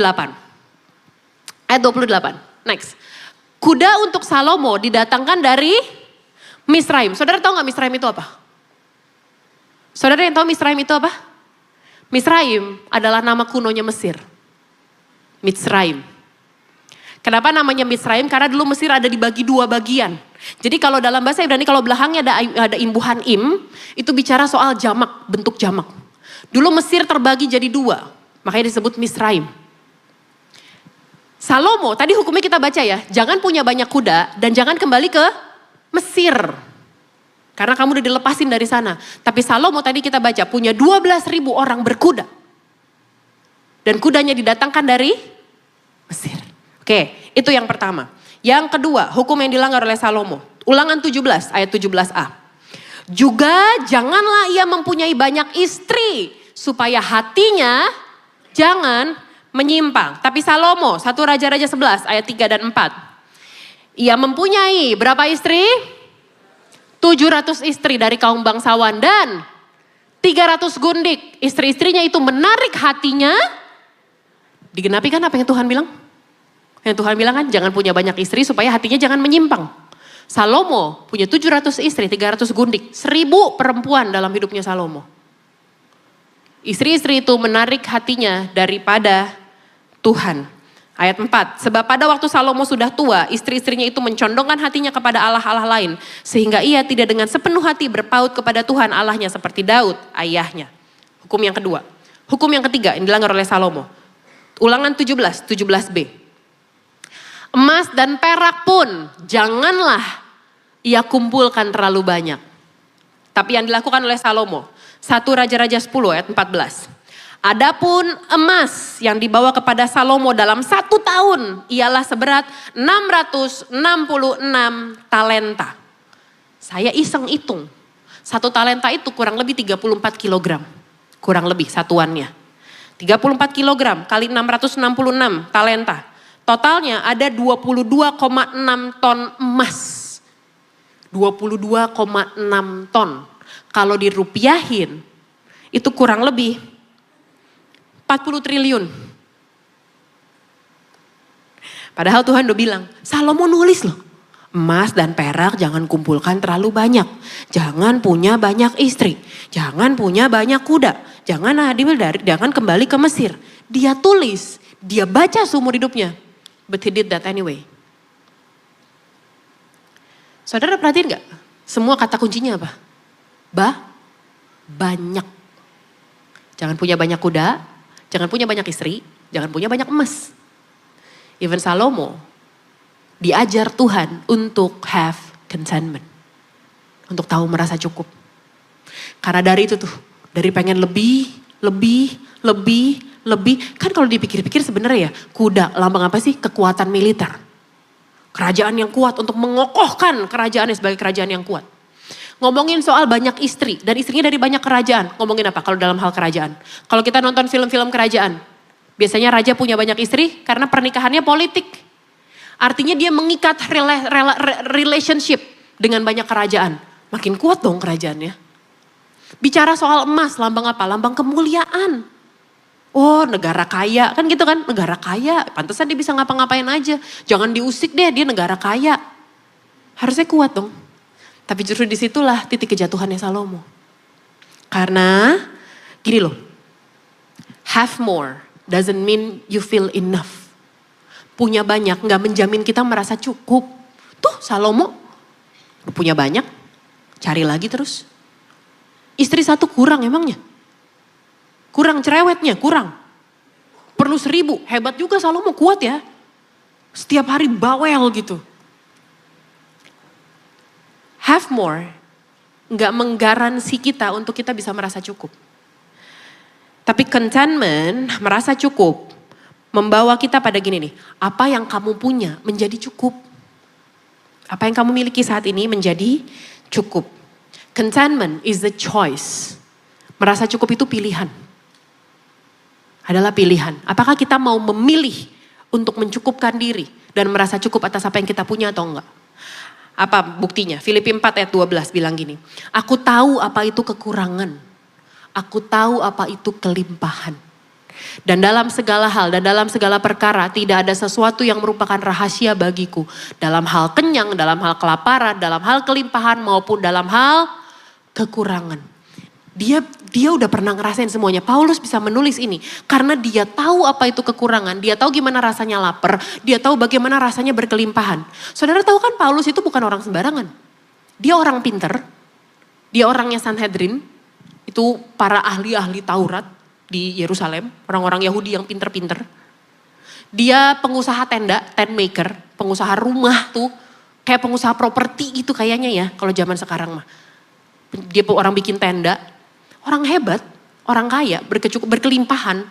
Ayat 28. Next. Kuda untuk Salomo didatangkan dari Misraim. Saudara tahu gak Misraim itu apa? Saudara yang tahu Misraim itu apa? Misraim adalah nama kunonya Mesir. Misraim. Kenapa namanya Misraim? Karena dulu Mesir ada dibagi dua bagian. Jadi kalau dalam bahasa Ibrani kalau belakangnya ada imbuhan im, itu bicara soal jamak, bentuk jamak. Dulu Mesir terbagi jadi dua, makanya disebut Misraim. Salomo, tadi hukumnya kita baca ya, jangan punya banyak kuda dan jangan kembali ke Mesir. Karena kamu udah dilepasin dari sana. Tapi Salomo tadi kita baca punya 12.000 orang berkuda. Dan kudanya didatangkan dari Mesir. Oke, itu yang pertama. Yang kedua, hukum yang dilanggar oleh Salomo. Ulangan 17 ayat 17a. Juga janganlah ia mempunyai banyak istri supaya hatinya jangan menyimpang. Tapi Salomo, 1 Raja-Raja 11 ayat 3 dan 4. Ia mempunyai berapa istri? 700 istri dari kaum bangsawan dan 300 gundik. Istri-istrinya itu menarik hatinya. Digenapi kan apa yang Tuhan bilang? Yang Tuhan bilang kan jangan punya banyak istri supaya hatinya jangan menyimpang. Salomo punya 700 istri, 300 gundik. 1000 perempuan dalam hidupnya Salomo. Istri-istri itu menarik hatinya daripada Tuhan. Ayat 4, sebab pada waktu Salomo sudah tua, istri-istrinya itu mencondongkan hatinya kepada Allah-Allah lain. Sehingga ia tidak dengan sepenuh hati berpaut kepada Tuhan Allahnya seperti Daud, ayahnya. Hukum yang kedua. Hukum yang ketiga yang dilanggar oleh Salomo. Ulangan 17, 17b. Emas dan perak pun janganlah ia kumpulkan terlalu banyak. Tapi yang dilakukan oleh Salomo. 1 Raja-Raja 10 ayat 14. Adapun emas yang dibawa kepada Salomo dalam 1 tahun ialah seberat 666 talenta. Saya iseng hitung. 1 talenta itu kurang lebih 34 kilogram. Kurang lebih satuannya. 34 kilogram kali 666 talenta. Totalnya ada 22,6 ton emas. 22,6 ton. Kalau dirupiahin itu kurang lebih 40 triliun. Padahal Tuhan udah bilang, Salomo nulis loh. Emas dan perak jangan kumpulkan terlalu banyak. Jangan punya banyak istri. Jangan punya banyak kuda. Jangan kembali ke Mesir. Dia tulis, dia baca seumur hidupnya. But he did that anyway. Saudara perhatiin gak? Semua kata kuncinya apa? Banyak. Jangan punya banyak kuda, jangan punya banyak istri, jangan punya banyak emas. Even Salomo diajar Tuhan untuk have contentment. Untuk tahu merasa cukup. Karena dari itu tuh, dari pengen lebih. Kan kalau dipikir-pikir sebenarnya ya, kuda lambang apa sih? Kekuatan militer. Kerajaan yang kuat untuk mengokohkan kerajaannya sebagai kerajaan yang kuat. Ngomongin soal banyak istri dan istrinya dari banyak kerajaan. Ngomongin apa kalau dalam hal kerajaan? Kalau kita nonton film-film kerajaan, biasanya raja punya banyak istri karena pernikahannya politik. Artinya dia mengikat relationship dengan banyak kerajaan. Makin kuat dong kerajaannya. Bicara soal emas, lambang apa? Lambang kemuliaan. Oh, negara kaya, kan gitu kan? Negara kaya, pantesan dia bisa ngapa-ngapain aja. Jangan diusik deh, dia negara kaya. Harusnya kuat dong. Tapi justru disitulah titik kejatuhannya Salomo. Karena gini loh, have more doesn't mean you feel enough. Punya banyak gak menjamin kita merasa cukup. Tuh Salomo punya banyak, cari lagi terus. Istri satu kurang emangnya. Kurang cerewetnya, kurang. Perlu 1000, hebat juga Salomo, kuat ya. Setiap hari bawel gitu. Have more, gak menggaransi kita untuk kita bisa merasa cukup. Tapi contentment, merasa cukup, membawa kita pada gini nih. Apa yang kamu punya menjadi cukup. Apa yang kamu miliki saat ini menjadi cukup. Contentment is the choice. Merasa cukup itu pilihan. Adalah pilihan. Apakah kita mau memilih untuk mencukupkan diri dan merasa cukup atas apa yang kita punya atau enggak? Apa buktinya? Filipi 4 ayat 12 bilang gini. Aku tahu apa itu kekurangan. Aku tahu apa itu kelimpahan. Dan dalam segala hal dan dalam segala perkara tidak ada sesuatu yang merupakan rahasia bagiku. Dalam hal kenyang, dalam hal kelaparan, dalam hal kelimpahan maupun dalam hal kekurangan. Dia udah pernah ngerasain semuanya. Paulus bisa menulis ini karena dia tahu apa itu kekurangan, dia tahu gimana rasanya lapar, dia tahu bagaimana rasanya berkelimpahan. Saudara tahu kan Paulus itu bukan orang sembarangan. Dia orang pinter, dia orangnya Sanhedrin, itu para ahli-ahli Taurat di Yerusalem, orang-orang Yahudi yang pinter-pinter. Dia pengusaha tenda, tent maker, pengusaha rumah tuh, kayak pengusaha properti gitu kayaknya ya kalau zaman sekarang mah. Dia orang bikin tenda, orang hebat, orang kaya, berkelimpahan.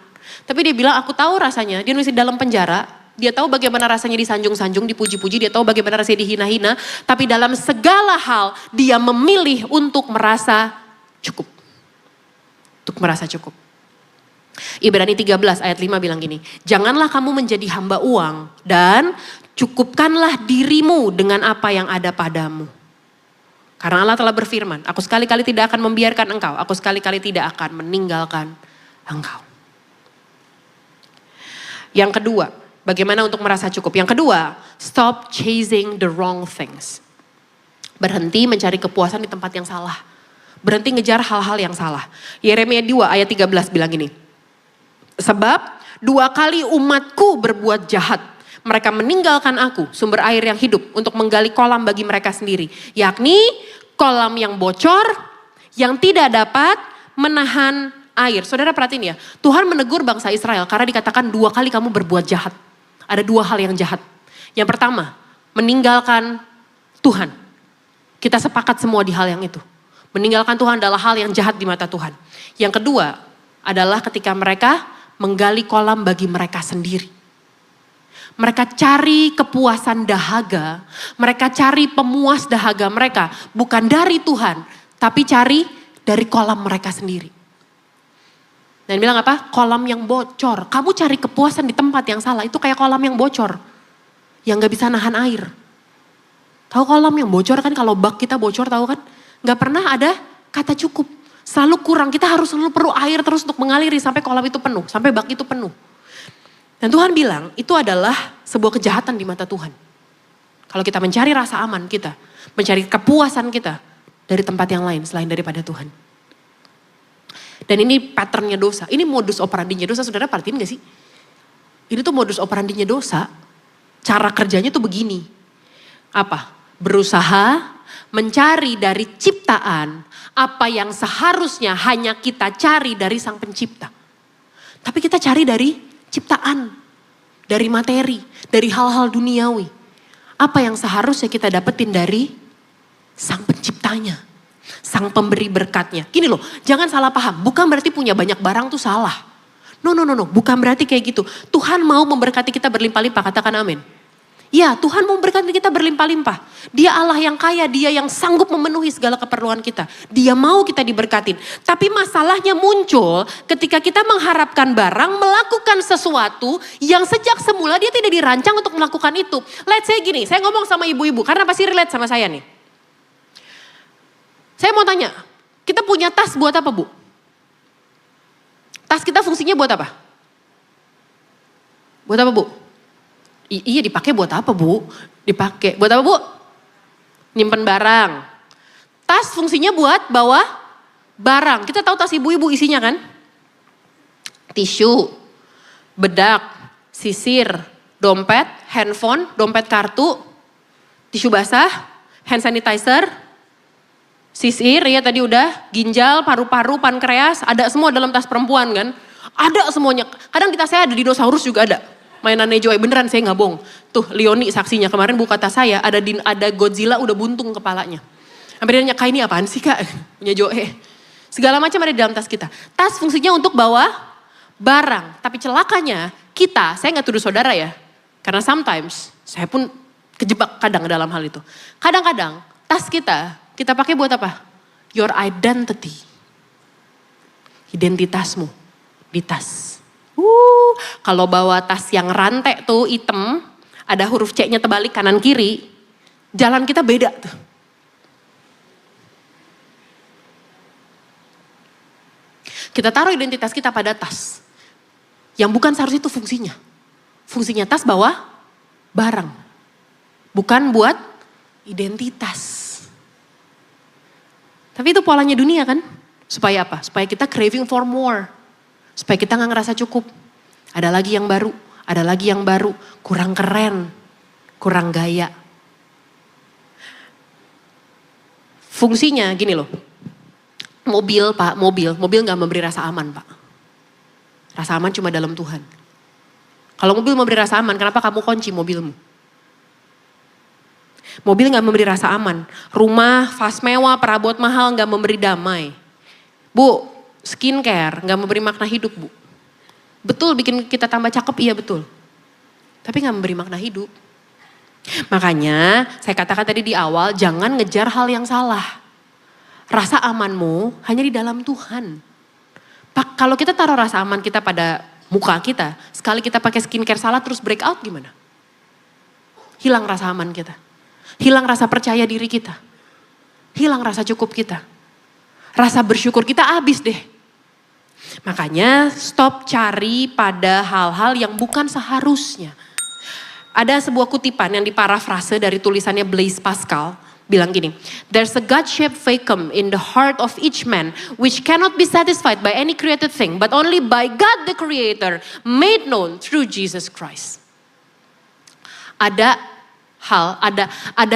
Tapi dia bilang aku tahu rasanya, dia nulis di dalam penjara, dia tahu bagaimana rasanya disanjung-sanjung, dipuji-puji, dia tahu bagaimana rasanya dihina-hina. Tapi dalam segala hal dia memilih untuk merasa cukup. Untuk merasa cukup. Ibrani 13 ayat 5 bilang gini, janganlah kamu menjadi hamba uang dan cukupkanlah dirimu dengan apa yang ada padamu. Karena Allah telah berfirman, aku sekali-kali tidak akan membiarkan engkau, aku sekali-kali tidak akan meninggalkan engkau. Yang kedua, bagaimana untuk merasa cukup? Yang kedua, stop chasing the wrong things. Berhenti mencari kepuasan di tempat yang salah. Berhenti ngejar hal-hal yang salah. Yeremia 2 ayat 13 bilang gini, sebab 2 kali umatku berbuat jahat. Mereka meninggalkan aku, sumber air yang hidup, untuk menggali kolam bagi mereka sendiri. Yakni kolam yang bocor, yang tidak dapat menahan air. Saudara perhatiin ya, Tuhan menegur bangsa Israel karena dikatakan 2 kali kamu berbuat jahat. Ada 2 hal yang jahat. Yang pertama, meninggalkan Tuhan. Kita sepakat semua di hal yang itu. Meninggalkan Tuhan adalah hal yang jahat di mata Tuhan. Yang kedua adalah ketika mereka menggali kolam bagi mereka sendiri. Mereka cari kepuasan dahaga, mereka cari pemuas dahaga mereka. Bukan dari Tuhan, tapi cari dari kolam mereka sendiri. Dan bilang apa? Kolam yang bocor. Kamu cari kepuasan di tempat yang salah, itu kayak kolam yang bocor. Yang gak bisa nahan air. Tahu kolam yang bocor kan, kalau bak kita bocor tahu kan? Gak pernah ada kata cukup. Selalu kurang, kita harus selalu perlu air terus untuk mengaliri sampai kolam itu penuh, sampai bak itu penuh. Dan Tuhan bilang itu adalah sebuah kejahatan di mata Tuhan. Kalau kita mencari rasa aman kita, mencari kepuasan kita dari tempat yang lain selain daripada Tuhan. Dan ini patternnya dosa, ini modus operandinya dosa, saudara perhatiin gak sih? Ini tuh modus operandinya dosa, cara kerjanya tuh begini. Apa? Berusaha mencari dari ciptaan apa yang seharusnya hanya kita cari dari Sang Pencipta. Tapi kita cari dari ciptaan, dari materi, dari hal-hal duniawi. Apa yang seharusnya kita dapetin dari Sang Penciptanya, Sang Pemberi berkatnya. Gini loh, jangan salah paham, bukan berarti punya banyak barang tuh salah. No, bukan berarti kayak gitu. Tuhan mau memberkati kita berlimpah-limpah, katakan amin. Ya, Tuhan mau memberkati kita berlimpah-limpah. Dia Allah yang kaya, dia yang sanggup memenuhi segala keperluan kita. Dia mau kita diberkatin. Tapi masalahnya muncul ketika kita mengharapkan barang, melakukan sesuatu yang sejak semula dia tidak dirancang untuk melakukan itu. Let's say gini, saya ngomong sama ibu-ibu karena pasti relate sama saya nih. Saya mau tanya, kita punya tas buat apa, Bu? Tas kita fungsinya buat apa? Buat apa, Bu? Iya, dipakai buat apa, Bu? Dipakai buat apa, Bu? Nyimpen barang. Tas fungsinya buat bawa barang. Kita tahu tas ibu-ibu isinya kan? Tisu, bedak, sisir, dompet, handphone, dompet kartu, tisu basah, hand sanitizer, sisir ya tadi udah, ginjal, paru-paru, pankreas, ada semua dalam tas perempuan kan? Ada semuanya. Kadang di tas saya ada dinosaurus juga ada. Mainannya Joy, beneran saya nggak bohong. Tuh Leoni saksinya, kemarin buka tas saya ada Godzilla udah buntung kepalanya. Sampai dia nanya, Kak ini apaan sih Kak? Punya Joy. Segala macam ada di dalam tas kita. Tas fungsinya untuk bawa barang. Tapi celakanya kita, saya nggak tuduh saudara ya. Karena sometimes saya pun kejebak kadang dalam hal itu. Kadang-kadang tas kita pakai buat apa? Your identity. Identitasmu di tas. Kalau bawa tas yang rantai tuh hitam, ada huruf C-nya terbalik kanan kiri, jalan kita beda tuh. Kita taruh identitas kita pada tas, yang bukan seharusnya itu fungsinya. Fungsinya tas bawa barang, bukan buat identitas. Tapi itu polanya dunia kan? Supaya apa? Supaya kita craving for more. Supaya kita gak ngerasa cukup. Ada lagi yang baru, ada lagi yang baru. Kurang keren, kurang gaya. Fungsinya gini loh. Mobil pak, mobil gak memberi rasa aman pak. Rasa aman cuma dalam Tuhan. Kalau mobil memberi rasa aman, kenapa kamu kunci mobilmu? Mobil gak memberi rasa aman. Rumah, vas mewah, perabot mahal gak memberi damai. Bu, skincare gak memberi makna hidup bu. Betul bikin kita tambah cakep, iya betul. Tapi gak memberi makna hidup. Makanya saya katakan tadi di awal, jangan ngejar hal yang salah. Rasa amanmu hanya di dalam Tuhan. Kalau kita taruh rasa aman kita pada muka kita, sekali kita pakai skincare salah terus break out gimana? Hilang rasa aman kita. Hilang rasa percaya diri kita. Hilang rasa cukup kita. Rasa bersyukur kita habis deh. Makanya stop cari pada hal-hal yang bukan seharusnya. Ada sebuah kutipan yang diparafrase dari tulisannya Blaise Pascal. Bilang gini, there's a God-shaped vacuum in the heart of each man which cannot be satisfied by any created thing but only by God the Creator made known through Jesus Christ. Ada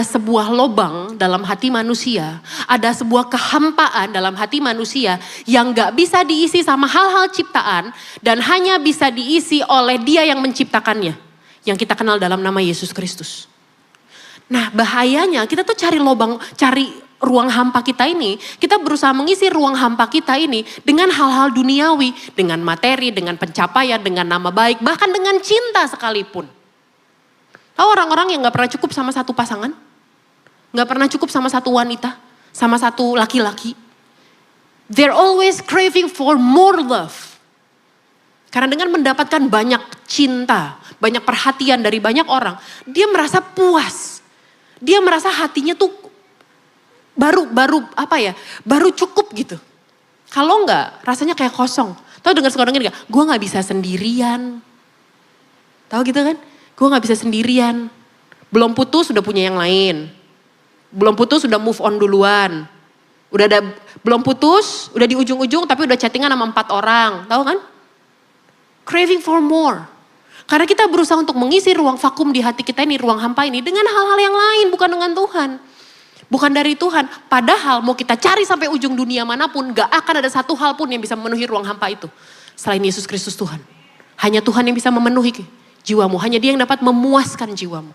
sebuah lobang dalam hati manusia, ada sebuah kehampaan dalam hati manusia yang gak bisa diisi sama hal-hal ciptaan dan hanya bisa diisi oleh Dia yang menciptakannya, yang kita kenal dalam nama Yesus Kristus. Nah bahayanya kita tuh cari ruang hampa kita ini, kita berusaha mengisi ruang hampa kita ini dengan hal-hal duniawi, dengan materi, dengan pencapaian, dengan nama baik, bahkan dengan cinta sekalipun. Tahu orang-orang yang gak pernah cukup sama satu pasangan? Gak pernah cukup sama satu wanita? Sama satu laki-laki? They're always craving for more love. Karena dengan mendapatkan banyak cinta, banyak perhatian dari banyak orang, dia merasa puas. Dia merasa hatinya tuh baru cukup gitu. Kalau enggak, rasanya kayak kosong. Tahu dengar suka dengar gak? Gue gak bisa sendirian. Tahu gitu kan? Gue gak bisa sendirian. Belum putus udah punya yang lain. Belum putus udah move on duluan. Belum putus, udah di ujung-ujung tapi udah chattingan sama 4 orang. Tahu kan? Craving for more. Karena kita berusaha untuk mengisi ruang vakum di hati kita ini, ruang hampa ini dengan hal-hal yang lain, bukan dengan Tuhan. Bukan dari Tuhan. Padahal mau kita cari sampai ujung dunia manapun, gak akan ada satu hal pun yang bisa memenuhi ruang hampa itu. Selain Yesus Kristus Tuhan. Hanya Tuhan yang bisa memenuhi jiwamu. Hanya Dia yang dapat memuaskan jiwamu.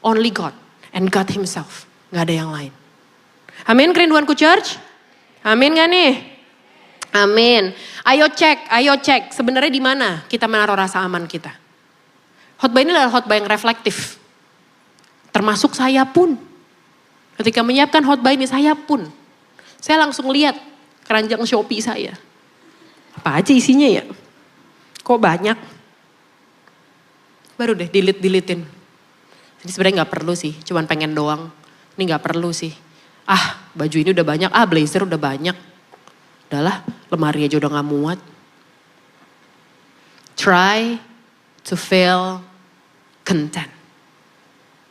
Only God and God Himself. Gak ada yang lain. Amin kerinduanku church? Amin gak nih? Amin. Ayo cek. Sebenarnya di mana kita menaruh rasa aman kita? Khotbah ini adalah khotbah yang reflektif. Termasuk saya pun. Ketika menyiapkan khotbah ini saya pun. Saya langsung lihat keranjang Shopee saya. Apa aja isinya ya? Kok banyak? Baru deh deletein. Jadi sebenarnya gak perlu sih, cuman pengen doang. Ini gak perlu sih. Baju ini udah banyak, blazer udah banyak. Udahlah, lemari aja udah gak muat. Try to feel content.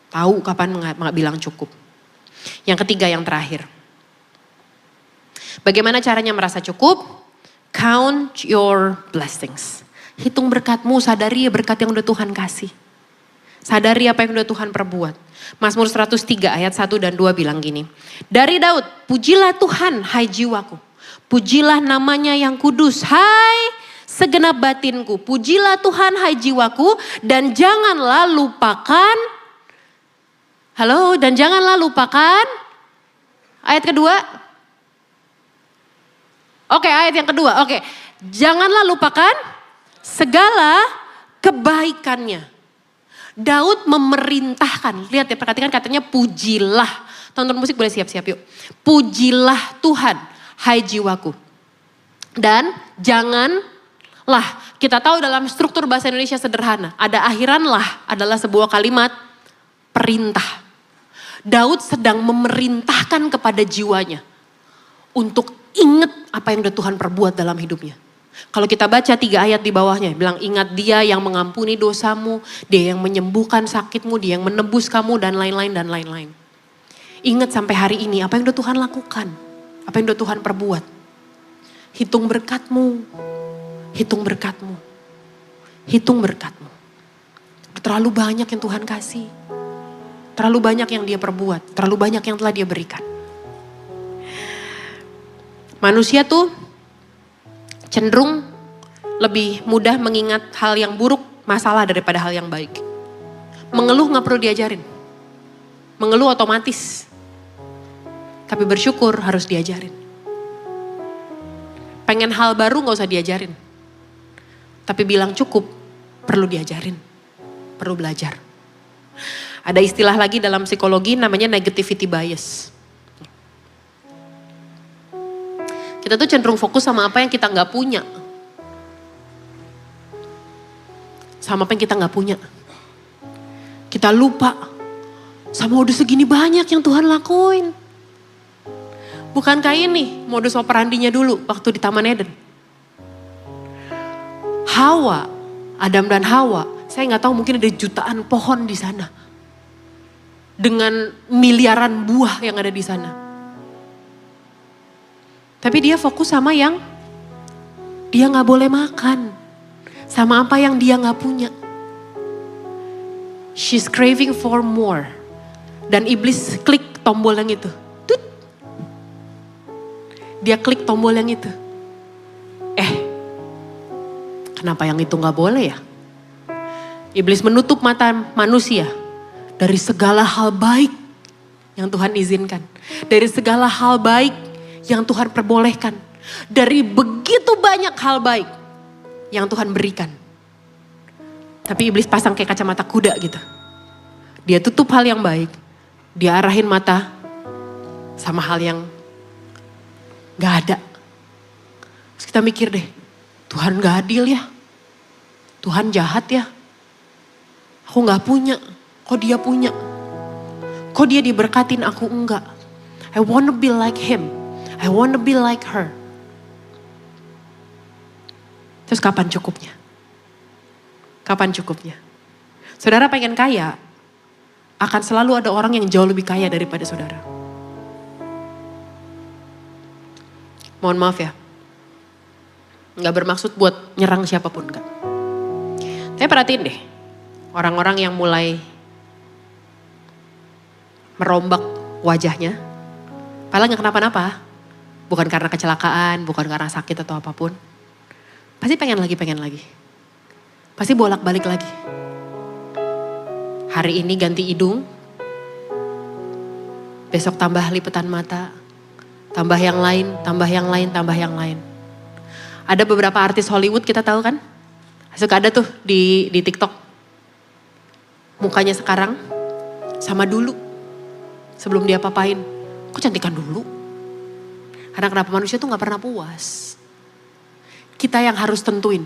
Tahu kapan nggak bilang cukup. Yang ketiga, yang terakhir. Bagaimana caranya merasa cukup? Count your blessings. Hitung berkatmu, sadari berkat yang udah Tuhan kasih. Sadari apa yang udah Tuhan perbuat. Mazmur 103 ayat 1 dan 2 bilang gini. Dari Daud, pujilah Tuhan hai jiwaku. Pujilah namanya yang kudus, hai segenap batinku. Pujilah Tuhan hai jiwaku dan janganlah lupakan. Dan janganlah lupakan. Ayat kedua. Ayat yang kedua. Janganlah lupakan segala kebaikannya. Daud memerintahkan. Lihat ya, perhatikan katanya pujilah. Tonton musik boleh siap-siap yuk. Pujilah Tuhan. Hai jiwaku. Dan janganlah, kita tahu dalam struktur bahasa Indonesia sederhana, ada akhiranlah adalah sebuah kalimat perintah. Daud sedang memerintahkan kepada jiwanya untuk ingat apa yang udah Tuhan perbuat dalam hidupnya. Kalau kita baca 3 ayat di bawahnya, bilang ingat Dia yang mengampuni dosamu, Dia yang menyembuhkan sakitmu, Dia yang menebus kamu dan lain-lain dan lain-lain. Ingat sampai hari ini apa yang udah Tuhan lakukan. Apa yang udah Tuhan perbuat. Hitung berkatmu. Hitung berkatmu. Hitung berkatmu. Terlalu banyak yang Tuhan kasih. Terlalu banyak yang dia perbuat. Terlalu banyak yang telah dia berikan. Manusia tuh cenderung lebih mudah mengingat hal yang buruk, masalah daripada hal yang baik. Mengeluh gak perlu diajarin. Mengeluh otomatis. Tapi bersyukur harus diajarin. Pengen hal baru gak usah diajarin. Tapi bilang cukup, perlu diajarin. Perlu belajar. Ada istilah lagi dalam psikologi namanya negativity bias. Kita tuh cenderung fokus sama apa yang kita gak punya. Sama apa yang kita gak punya. Kita lupa sama udah segini banyak yang Tuhan lakuin. Bukankah ini modus operandinya dulu waktu di Taman Eden? Hawa, Adam dan Hawa, saya gak tahu mungkin ada jutaan pohon di sana. Dengan miliaran buah yang ada di sana. Tapi dia fokus sama yang dia gak boleh makan. Sama apa yang dia gak punya. She's craving for more. Dan iblis klik tombol yang itu. Tut. Dia klik tombol yang itu. Kenapa yang itu gak boleh ya? Iblis menutup mata manusia. Dari segala hal baik yang Tuhan izinkan. Dari segala hal baik yang Tuhan perbolehkan. Dari begitu banyak hal baik yang Tuhan berikan. Tapi iblis pasang kayak kacamata kuda gitu. Dia tutup hal yang baik. Dia arahin mata sama hal yang gak ada. Terus kita mikir deh, Tuhan gak adil ya. Tuhan jahat ya. Aku gak punya, kok dia punya. Kok dia diberkatin aku enggak. I wanna be like him. I wanna be like her. Terus kapan cukupnya? Kapan cukupnya? Saudara pengen kaya, akan selalu ada orang yang jauh lebih kaya daripada saudara. Mohon maaf ya. Gak bermaksud buat nyerang siapapun kan. Tapi perhatiin deh. Orang-orang yang mulai merombak wajahnya. Padahal gak kenapa-napa. Bukan karena kecelakaan, bukan karena sakit atau apapun. Pasti pengen lagi. Pasti bolak-balik lagi. Hari ini ganti hidung. Besok tambah lipetan mata. Tambah yang lain, tambah yang lain, tambah yang lain. Ada beberapa artis Hollywood kita tahu kan? Suka ada tuh di TikTok. Mukanya sekarang sama dulu. Sebelum dia papain. Kok cantikan dulu? Karena kenapa manusia tuh gak pernah puas. Kita yang harus tentuin.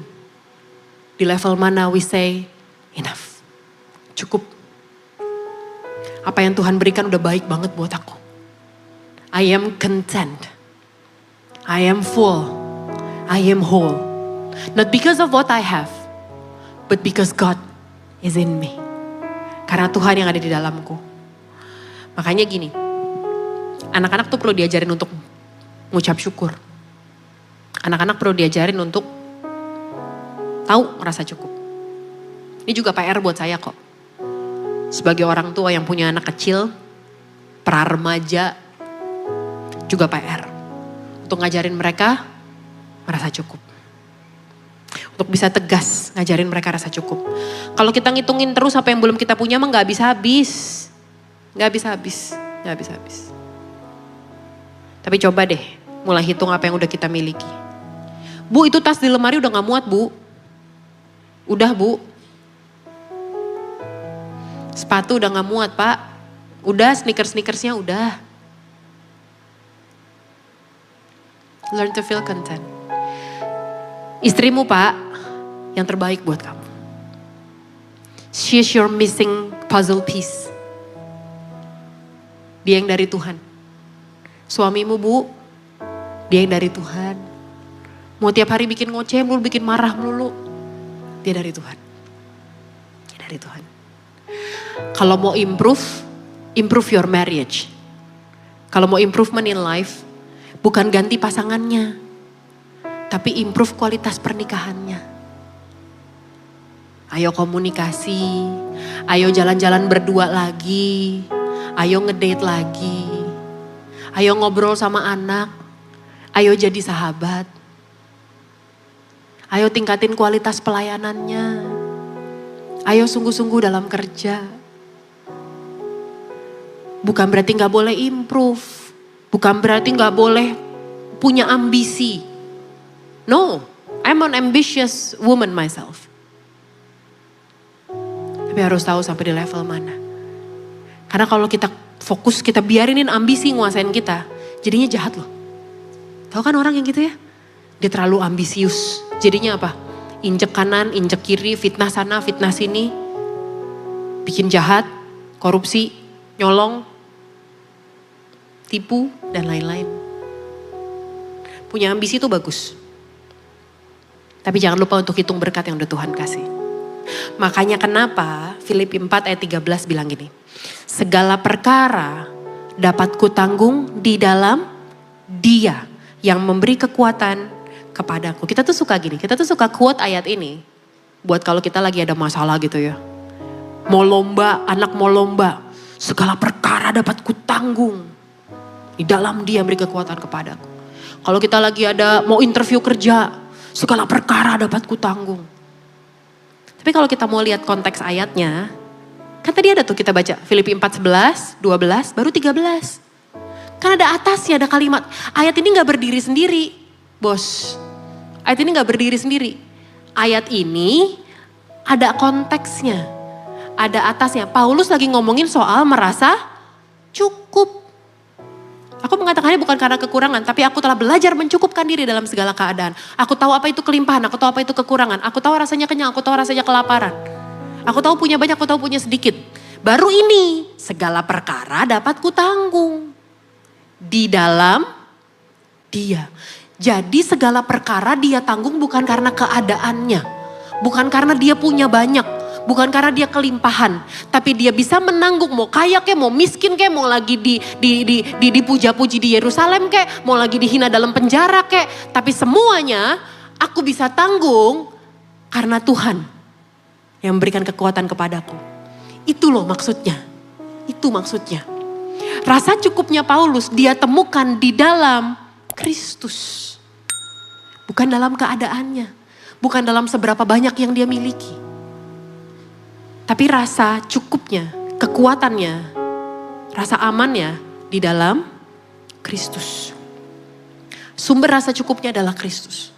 Di level mana we say enough. Cukup. Apa yang Tuhan berikan udah baik banget buat aku. I am content. I am full. I am whole. Not because of what I have. But because God is in me. Karena Tuhan yang ada di dalamku. Makanya gini. Anak-anak tuh perlu diajarin untuk ngucap syukur. Anak-anak perlu diajarin untuk tahu merasa cukup. Ini juga PR buat saya kok. Sebagai orang tua yang punya anak kecil, pra-remaja, juga PR. Untuk ngajarin mereka merasa cukup. Untuk bisa tegas ngajarin mereka rasa cukup. Kalau kita ngitungin terus apa yang belum kita punya mah gak habis-habis. Gak habis-habis. Gak habis-habis. Tapi coba deh mulai hitung apa yang udah kita miliki. Bu, itu tas di lemari udah gak muat, Bu. Udah, Bu. Sepatu udah gak muat, Pak. Udah, sneakers-sneakersnya udah. Learn to feel content. Istrimu, Pak, yang terbaik buat kamu. She's your missing puzzle piece. Dia yang dari Tuhan. Suamimu, Bu, dia yang dari Tuhan. Mau tiap hari bikin ngoceh melulu, bikin marah melulu. Dia dari Tuhan. Dia dari Tuhan. Kalau mau improve your marriage. Kalau mau improvement in life, bukan ganti pasangannya. tapi improve kualitas pernikahannya. Ayo komunikasi, ayo jalan-jalan berdua lagi, ayo ngedate lagi, ayo ngobrol sama anak, ayo jadi sahabat. Ayo tingkatin kualitas pelayanannya, ayo sungguh-sungguh dalam kerja. Bukan berarti gak boleh improve, bukan berarti gak boleh punya ambisi. No, I'm an ambitious woman myself. Tapi harus tahu sampai di level mana. Karena kalau kita fokus, kita biarinin ambisi nguasain kita, jadinya jahat loh. Tahu kan orang yang gitu ya? Dia terlalu ambisius. Jadinya apa? Injek kanan, injek kiri, fitnah sana, fitnah sini. Bikin jahat, korupsi, nyolong, tipu, dan lain-lain. Punya ambisi itu bagus. Tapi jangan lupa untuk hitung berkat yang udah Tuhan kasih. Makanya kenapa Filipi 4 ayat 13 bilang gini. Segala perkara dapat kutanggung di dalam Dia yang memberi kekuatan kepadaku. Kita tuh suka gini, kita tuh suka quote ayat ini. Buat kalau kita lagi ada masalah gitu ya. Mau lomba, anak mau lomba. Segala perkara dapat kutanggung. Di dalam Dia memberi kekuatan kepadaku. Kalau kita lagi ada mau interview kerja. Segala perkara dapat kutanggung. Tapi kalau kita mau lihat konteks ayatnya, kan tadi ada tuh kita baca Filipi 4, 11, 12, baru 13. Kan ada atasnya, ada kalimat. Ayat ini gak berdiri sendiri, bos. Ayat ini gak berdiri sendiri. Ayat ini ada konteksnya. Ada atasnya. Paulus lagi ngomongin soal merasa cukup. Aku mengatakannya bukan karena kekurangan, tapi aku telah belajar mencukupkan diri dalam segala keadaan. Aku tahu apa itu kelimpahan, aku tahu apa itu kekurangan. Aku tahu rasanya kenyang, aku tahu rasanya kelaparan. Aku tahu punya banyak, aku tahu punya sedikit. Baru ini, segala perkara dapat kutanggung. Di dalam Dia. Jadi segala perkara Dia tanggung bukan karena keadaannya. Bukan karena Dia punya banyak. Bukan karena Dia kelimpahan, tapi Dia bisa menanggung mau kaya kek, mau miskin kek, mau lagi dipuja-puji di Yerusalem kek, mau lagi dihina dalam penjara kek, tapi semuanya aku bisa tanggung karena Tuhan yang memberikan kekuatan kepadaku. Itu loh maksudnya. Itu maksudnya. Rasa cukupnya Paulus dia temukan di dalam Kristus. Bukan dalam keadaannya, bukan dalam seberapa banyak yang dia miliki. Tapi rasa cukupnya, kekuatannya, rasa amannya di dalam Kristus. Sumber rasa cukupnya adalah Kristus.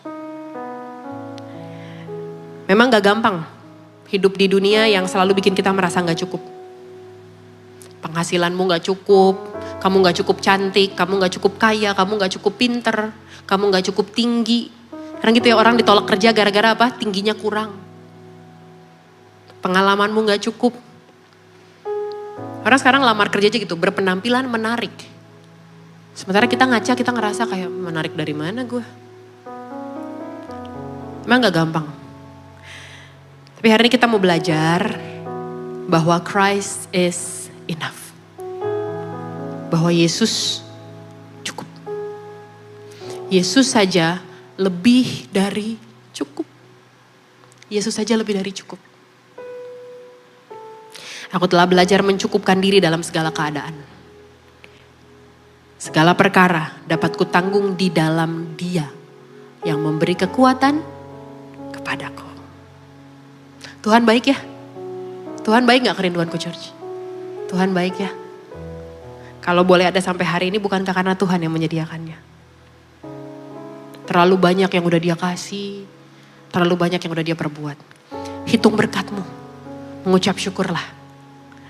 Memang gak gampang hidup di dunia yang selalu bikin kita merasa gak cukup. Penghasilanmu gak cukup, kamu gak cukup cantik, kamu gak cukup kaya, kamu gak cukup pinter, kamu gak cukup tinggi. Karena gitu ya orang ditolak kerja gara-gara apa? Tingginya kurang. Pengalamanmu gak cukup. Orang sekarang lamar kerja aja gitu, berpenampilan menarik. Sementara kita ngaca, kita ngerasa kayak menarik dari mana gue. Emang gak gampang. Tapi hari ini kita mau belajar bahwa Christ is enough. Bahwa Yesus cukup. Yesus saja lebih dari cukup. Yesus saja lebih dari cukup. Aku telah belajar mencukupkan diri dalam segala keadaan. Segala perkara dapat kutanggung di dalam Dia yang memberi kekuatan kepadaku. Tuhan baik ya? Tuhan baik gak kerinduanku church? Tuhan baik ya? Kalau boleh ada sampai hari ini bukankah karena Tuhan yang menyediakannya? Terlalu banyak yang udah Dia kasih, terlalu banyak yang udah Dia perbuat. Hitung berkatmu, mengucap syukurlah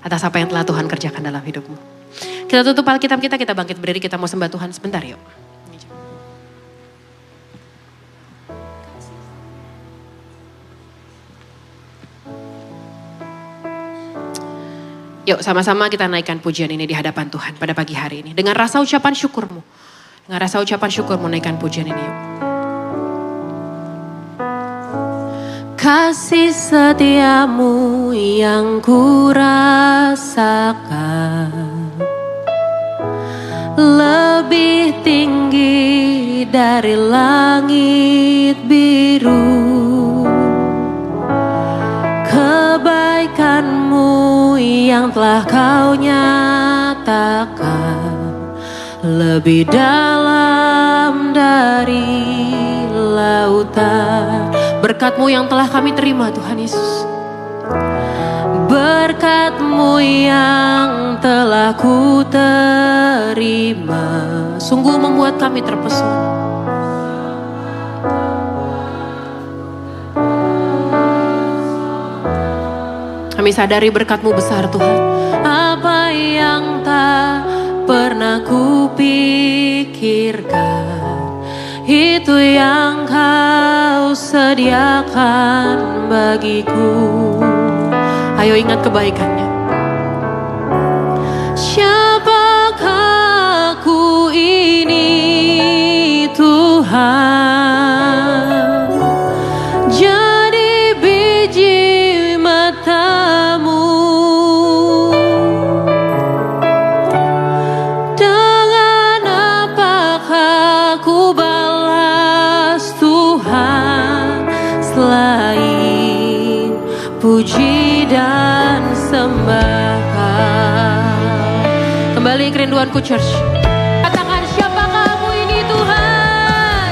atas apa yang telah Tuhan kerjakan dalam hidupmu. Kita tutup Alkitab kita bangkit berdiri, kita mau sembah Tuhan sebentar yuk. Yuk sama-sama kita naikkan pujian ini di hadapan Tuhan pada pagi hari ini. Dengan rasa ucapan syukurmu. Dengan rasa ucapan syukurmu naikkan pujian ini yuk. Kasih setiamu yang ku rasakan lebih tinggi dari langit biru. Kebaikan-Mu yang telah Kau nyatakan lebih dalam dari lautan. Berkat-Mu yang telah kami terima Tuhan Yesus, berkat-Mu yang telah ku terima sungguh membuat kami terpesona. Kami sadari berkat-Mu besar Tuhan. Apa yang tak pernah ku pikirkan, itu yang Kau sediakan bagiku. Ayo ingat kebaikan-Nya. Siapakah aku ini Tuhan, jadi biji mata-Mu. Dengan apakah ku balas Tuhan selain puji dan sembah. Kembali kerinduanku church. Katakan, siapakah aku ini Tuhan?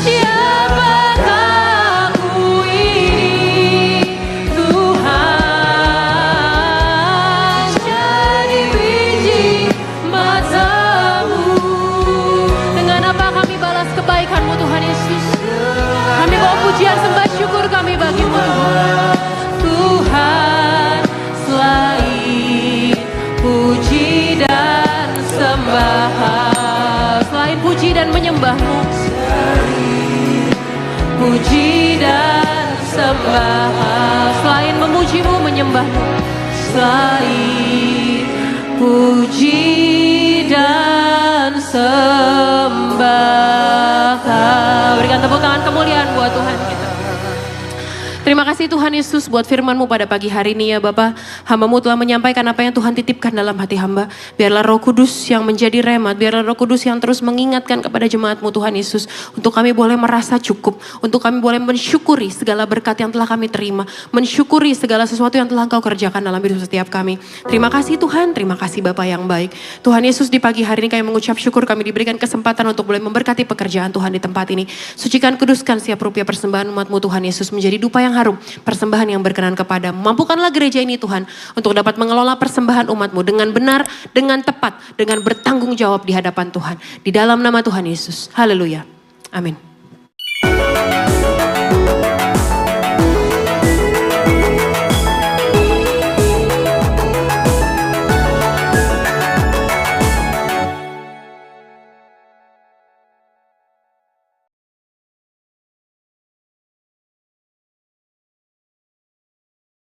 Siapakah aku ini Tuhan, jadi biji mata-Mu. Dengan apa kami balas kebaikan-Mu Tuhan Yesus? Kami bawa pujian sembah syukur kami bagi-Mu Tuhan. Tuhan, selain puji dan sembah, selain puji dan menyembah-Mu, puji dan sembah, selain memuji-Mu, menyembah-Mu, selain puji dan sembah. Berikan tepuk tangan kemuliaan buat Tuhan kita. Terima kasih Tuhan Yesus buat firman-Mu pada pagi hari ini ya Bapa. Hamba-Mu telah menyampaikan apa yang Tuhan titipkan dalam hati hamba. Biarlah Roh Kudus yang menjadi remat, biarlah Roh Kudus yang terus mengingatkan kepada jemaat-Mu Tuhan Yesus. Untuk kami boleh merasa cukup, untuk kami boleh mensyukuri segala berkat yang telah kami terima. Mensyukuri segala sesuatu yang telah Engkau kerjakan dalam hidup setiap kami. Terima kasih Tuhan, terima kasih Bapa yang baik. Tuhan Yesus, di pagi hari ini kami mengucap syukur, kami diberikan kesempatan untuk boleh memberkati pekerjaan Tuhan di tempat ini. Sucikan, kuduskan setiap rupiah persembahan umat-Mu Tuhan Yesus menjadi dupa yang harum, persembahan yang berkenan kepada-Mu. Mampukanlah gereja ini Tuhan untuk dapat mengelola persembahan umat-Mu dengan benar, dengan tepat, dengan bertanggung jawab di hadapan Tuhan. Di dalam nama Tuhan Yesus. Haleluya. Amin.